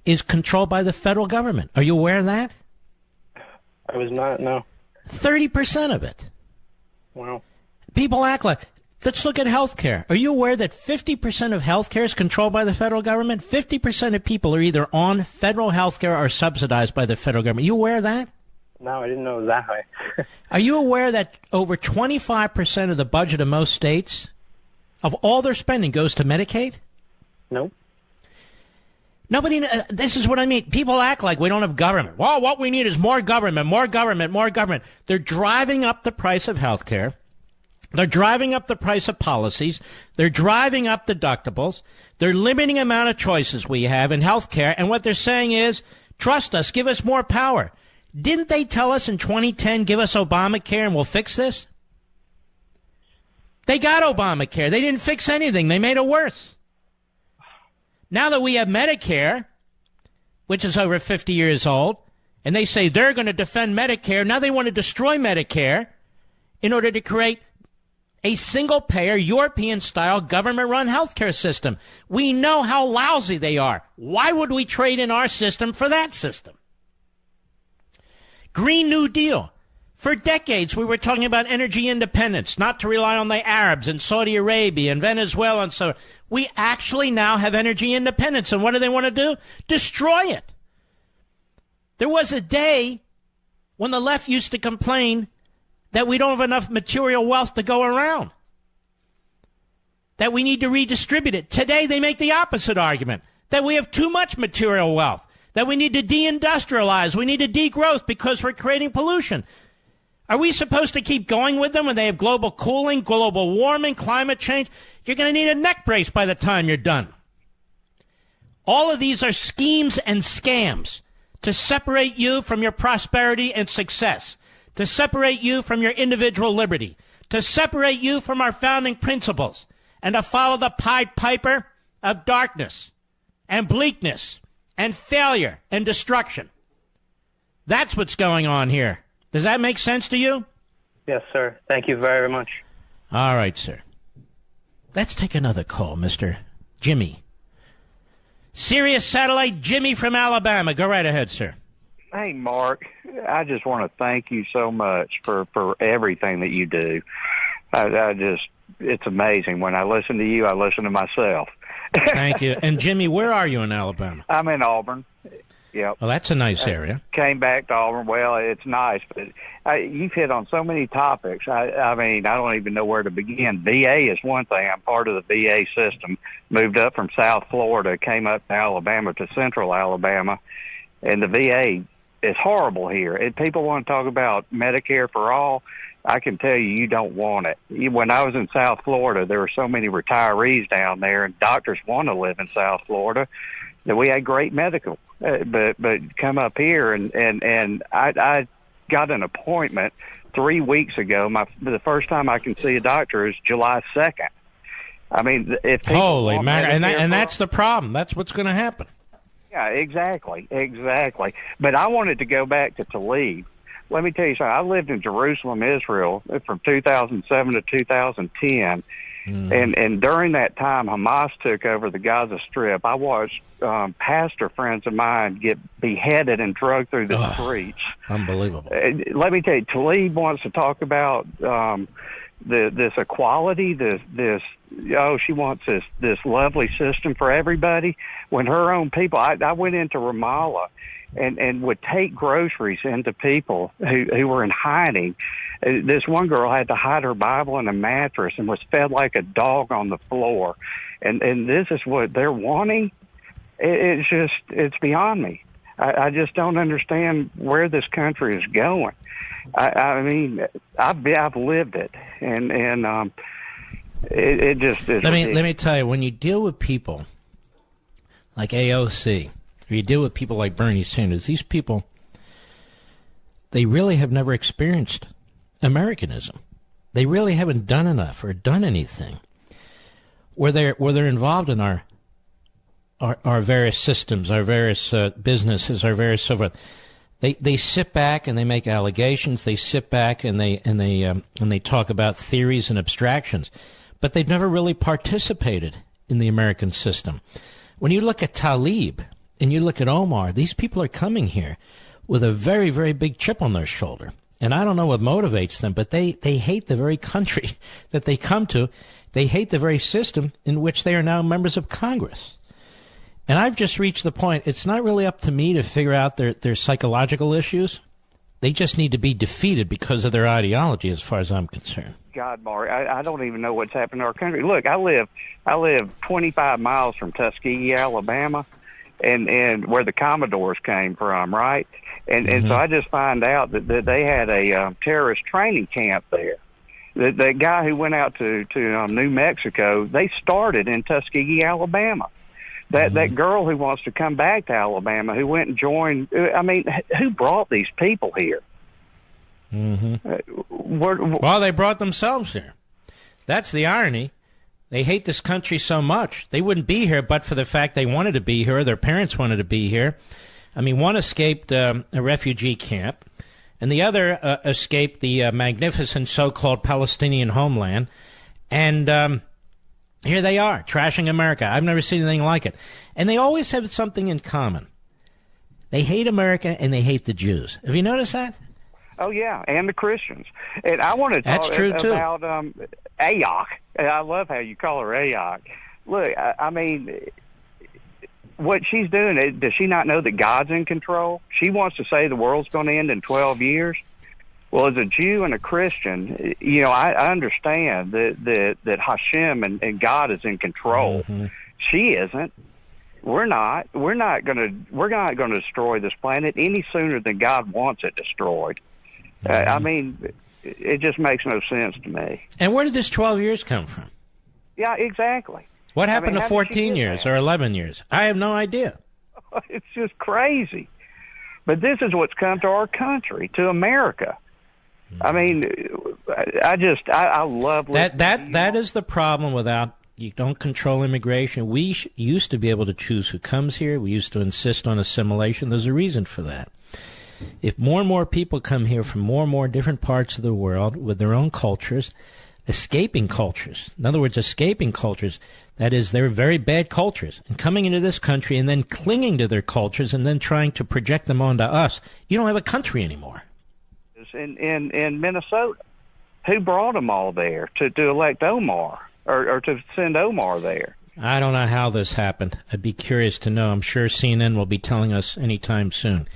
is controlled by the federal government. Are you aware of that? I was not, no. 30% of it. Wow. People act like, let's look at health care. Are you aware that 50% of health care is controlled by the federal government? 50% of people are either on federal health care or subsidized by the federal government. You aware of that? No, I didn't know it was that high. Are you aware that over 25% of the budget of most states, of all their spending, goes to Medicaid? Nope. Nobody, this is what I mean. People act like we don't have government. Well, what we need is more government, more government, more government. They're driving up the price of health care. They're driving up the price of policies. They're driving up deductibles. They're limiting the amount of choices we have in health care. And what they're saying is, trust us, give us more power. Didn't they tell us in 2010, give us Obamacare and we'll fix this? They got Obamacare. They didn't fix anything. They made it worse. Now that we have Medicare, which is over 50 years old, and they say they're going to defend Medicare, now they want to destroy Medicare in order to create a single-payer, European-style, government-run healthcare system. We know how lousy they are. Why would we trade in our system for that system? Green New Deal. For decades, we were talking about energy independence, not to rely on the Arabs and Saudi Arabia and Venezuela and so on. We actually now have energy independence. And what do they want to do? Destroy it. There was a day when the left used to complain that we don't have enough material wealth to go around, that we need to redistribute it. Today, they make the opposite argument, that we have too much material wealth, that we need to deindustrialize, we need to degrowth because we're creating pollution. Are we supposed to keep going with them when they have global cooling, global warming, climate change? You're going to need a neck brace by the time you're done. All of these are schemes and scams to separate you from your prosperity and success, to separate you from your individual liberty, to separate you from our founding principles, and to follow the Pied Piper of darkness and bleakness and failure and destruction. That's what's going on here. Does that make sense to you? Yes, sir. Thank you very much. All right, sir. Let's take another call, Mr. Jimmy. Sirius Satellite Jimmy from Alabama. Go right ahead, sir. Hey, Mark. I just want to thank you so much for everything that you do. It's amazing. When I listen to you, I listen to myself. Thank you. And, Jimmy, where are you in Alabama? I'm in Auburn. Yep. Well, that's a nice area. Came back to Auburn. Well, it's nice, but you've hit on so many topics. I mean, I don't even know where to begin. VA is one thing. I'm part of the VA system. Moved up from South Florida, came up to Alabama, to Central Alabama, and the VA is horrible here. People want to talk about Medicare for all. I can tell you, you don't want it. When I was in South Florida, there were so many retirees down there, and doctors want to live in South Florida, that we had great medical. But come up here, and I got an appointment 3 weeks ago. The first time I can see a doctor is July 2nd. I mean, if holy man, and that's the problem. That's what's going to happen. Yeah, exactly. But I wanted to go back to Tlaib. Let me tell you something. I lived in Jerusalem, Israel, from 2007 to 2010. And during that time, Hamas took over the Gaza Strip. I watched pastor friends of mine get beheaded and drugged through the streets. Unbelievable. Let me tell you, Tlaib wants to talk about this equality, she wants this lovely system for everybody. When her own people, I went into Ramallah and would take groceries into people who were in hiding. This one girl had to hide her Bible in a mattress and was fed like a dog on the floor. And this is what they're wanting. It's beyond me. I just don't understand where this country is going. I mean, I've lived it, and it just is. Let me tell you, when you deal with people like AOC, or you deal with people like Bernie Sanders, these people, they really have never experienced Americanism. They really haven't done enough or done anything where they're involved in our various systems, our various businesses, our various so forth. They sit back and they make allegations. They sit back and they talk about theories and abstractions, but they've never really participated in the American system. When you look at Tlaib and you look at Omar, these people are coming here with a very, very big chip on their shoulder. and I don't know what motivates them, but they hate the very country that they come to. They hate the very system in which they are now members of Congress. And I've just reached the point, it's not really up to me to figure out their psychological issues. They just need to be defeated because of their ideology, as far as I'm concerned. God, Mark, I don't even know what's happened to our country. Look, I live 25 miles from Tuskegee, Alabama, and where the Commodores came from, right? And so I just find out that they had a terrorist training camp there. The guy who went out to New Mexico, they started in Tuskegee, Alabama. That girl who wants to come back to Alabama, who went and joined, I mean, who brought these people here? Well, they brought themselves here. That's the irony. They hate this country so much. They wouldn't be here but for the fact they wanted to be here, their parents wanted to be here. I mean, one escaped a refugee camp, and the other escaped the magnificent so-called Palestinian homeland. And here they are, trashing America. I've never seen anything like it. And they always have something in common. They hate America and they hate the Jews. Have you noticed that? Oh, yeah, and the Christians. And I want to talk about Ayok. I love how you call her Ayok. Look, I mean, what she's doing, does she not know that God's in control? She wants to say the world's going to end in 12 years. Well, as a Jew and a Christian, you know, I understand that Hashem and God is in control. She isn't. We're not. We're not going to destroy this planet any sooner than God wants it destroyed. I mean, it just makes no sense to me. And where did this 12 years come from? Yeah, exactly. What happened to 14 years or 11 years? I have no idea. It's just crazy. But this is what's come to our country, to America. I mean, I love that is the problem. Without you don't control immigration. We used to be able to choose who comes here. We used to insist on assimilation. There's a reason for that. If more and more people come here from more and more different parts of the world with their own cultures, escaping cultures, in other words, escaping cultures, that is, they're very bad cultures, and coming into this country and then clinging to their cultures and then trying to project them onto us, you don't have a country anymore. In Minnesota, who brought them all there to elect Omar or to send Omar there? I don't know how this happened. I'd be curious to know. I'm sure CNN will be telling us anytime soon.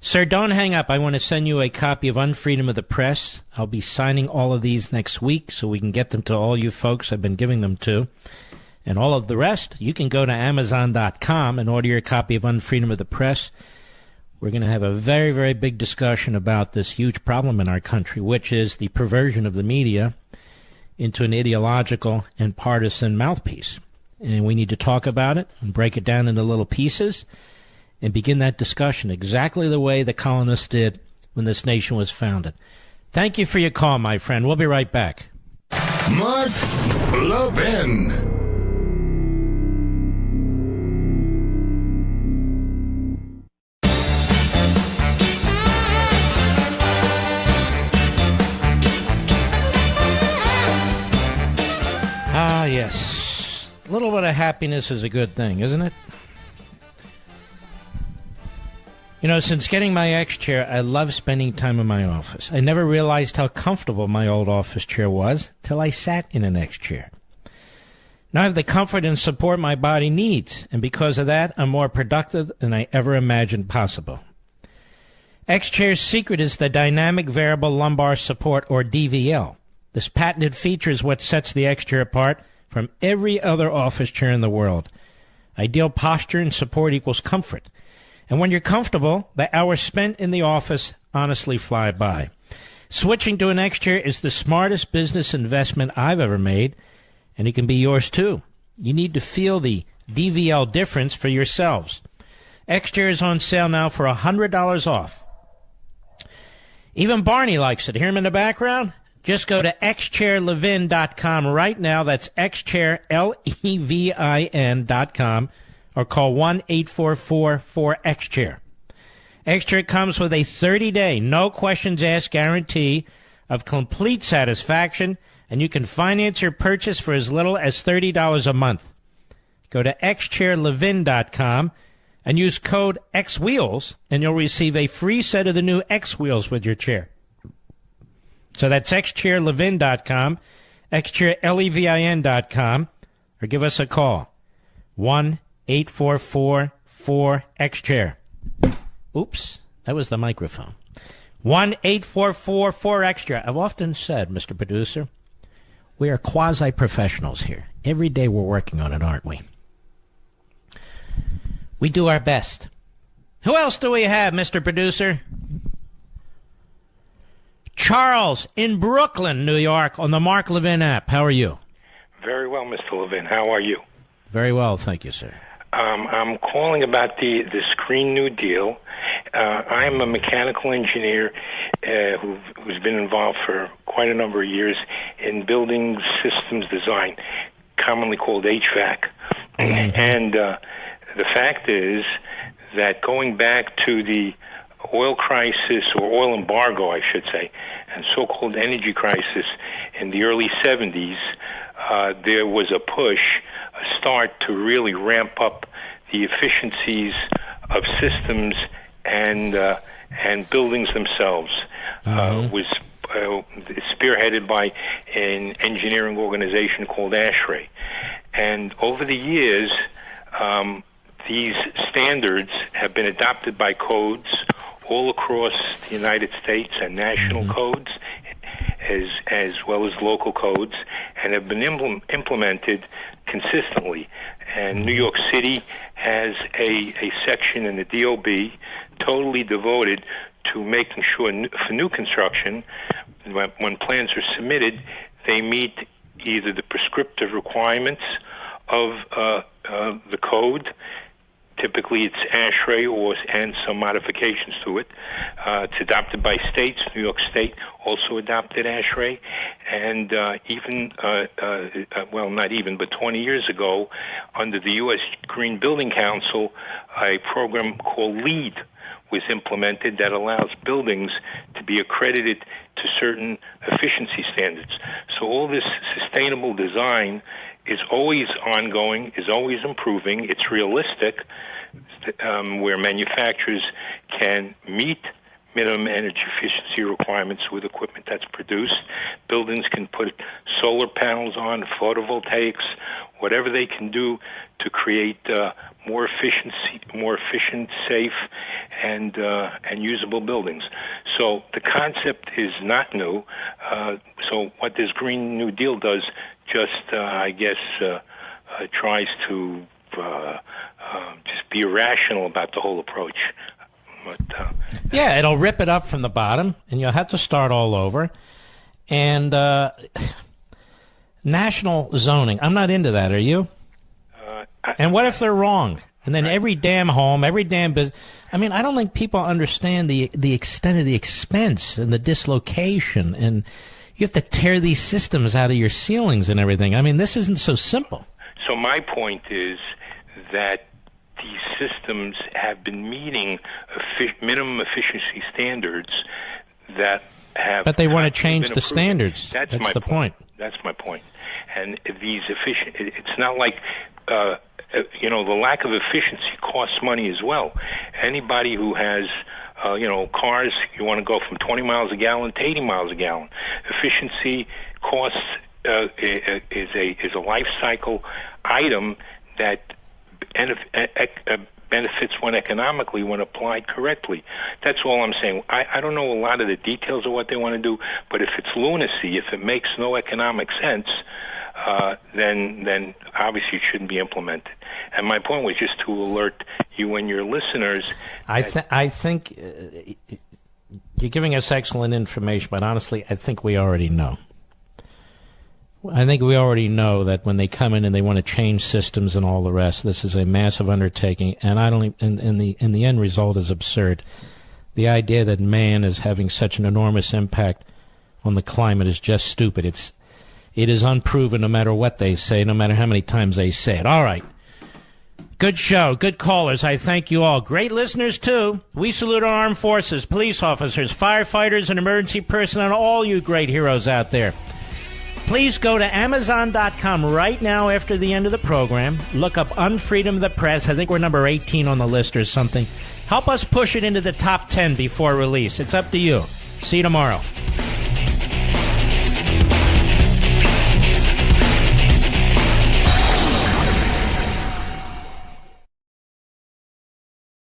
Sir, don't hang up. I want to send you a copy of Unfreedom of the Press. I'll be signing all of these next week so we can get them to all you folks I've been giving them to. And all of the rest, you can go to Amazon.com and order your copy of Unfreedom of the Press. We're going to have a very, very big discussion about this huge problem in our country, which is the perversion of the media into an ideological and partisan mouthpiece. And we need to talk about it and break it down into little pieces and begin that discussion exactly the way the colonists did when this nation was founded. Thank you for your call, my friend. We'll be right back. Mark Levin. Ah, yes. A little bit of happiness is a good thing, isn't it? You know, since getting my X chair, I love spending time in my office. I never realized how comfortable my old office chair was till I sat in an X chair. Now I have the comfort and support my body needs, and because of that, I'm more productive than I ever imagined possible. X chair's secret is the dynamic variable lumbar support, or DVL. This patented feature is what sets the X chair apart from every other office chair in the world. Ideal posture and support equals comfort. And when you're comfortable, the hours spent in the office honestly fly by. Switching to an X chair is the smartest business investment I've ever made, and it can be yours too. You need to feel the DVL difference for yourselves. X chair is on sale now for $100 off. Even Barney likes it. Hear him in the background? Just go to xchairlevin.com right now. That's xchairlevin.com. Or call 1-844-4XChair. X-Chair comes with a 30-day, no-questions-asked guarantee of complete satisfaction, and you can finance your purchase for as little as $30 a month. Go to xchairlevin.com and use code XWheels, and you'll receive a free set of the new X Wheels with your chair. So that's xchairlevin.com, xchairlevin.com, or give us a call, 1-844-4XChair. Oops, that was the microphone. 1-844-4XChair. I've often said, Mr. Producer, we are quasi-professionals here. Every day we're working on it, aren't we? We do our best. Who else do we have, Mr. Producer? Charles in Brooklyn, New York, on the Mark Levin app. How are you? Very well, Mr. Levin. How are you? Very well, thank you, sir. I'm calling about the Green New Deal. I'm a mechanical engineer who's been involved for quite a number of years in building systems design, commonly called HVAC. And the fact is that going back to the oil crisis, or oil embargo, I should say, and so-called energy crisis in the early 70s, there was a push, a start to really ramp up the efficiencies of systems and buildings themselves. Was spearheaded by an engineering organization called ASHRAE. And over the years, these standards have been adopted by codes all across the United States and national codes, as well as local codes, and have been implemented consistently. And New York City has a section in the DOB totally devoted to making sure for new construction, when plans are submitted, they meet either the prescriptive requirements of the code. Typically, it's ASHRAE and some modifications to it. It's adopted by states. New York State also adopted ASHRAE. And not even, but 20 years ago, under the U.S. Green Building Council, a program called LEED was implemented that allows buildings to be accredited to certain efficiency standards. So all this sustainable design is always ongoing, is always improving. It's realistic, where manufacturers can meet minimum energy efficiency requirements with equipment that's produced. Buildings can put solar panels on, photovoltaics, whatever they can do to create more efficient, safe, and usable buildings. So the concept is not new. So what this Green New Deal does just, tries to just be irrational about the whole approach. But, yeah, it'll rip it up from the bottom, and you'll have to start all over. And national zoning, I'm not into that. Are you? And what if they're wrong? And then every damn home, every damn business. I mean, I don't think people understand the extent of the expense and the dislocation, and you have to tear these systems out of your ceilings and everything. I mean, this isn't so simple. So my point is that these systems have been meeting minimum efficiency standards that have... But they want to change the standards. That's the point. That's my point. And these it's not like... the lack of efficiency costs money as well. Anybody who has, cars, you want to go from 20 miles a gallon to 80 miles a gallon. Efficiency costs is a life cycle item that benefits one economically when applied correctly. That's all I'm saying. I don't know a lot of the details of what they want to do, but if it's lunacy, if it makes no economic sense, then obviously it shouldn't be implemented. And my point was just to alert you and your listeners. I think you're giving us excellent information, but honestly, I think we already know. I think we already know that when they come in and they want to change systems and all the rest, this is a massive undertaking, and and the end result is absurd. The idea that man is having such an enormous impact on the climate is just stupid. It is unproven no matter what they say, no matter how many times they say it. All right. Good show. Good callers. I thank you all. Great listeners, too. We salute our armed forces, police officers, firefighters, and emergency personnel, all you great heroes out there. Please go to Amazon.com right now after the end of the program. Look up Unfreedom of the Press. I think we're number 18 on the list or something. Help us push it into the top 10 before release. It's up to you. See you tomorrow.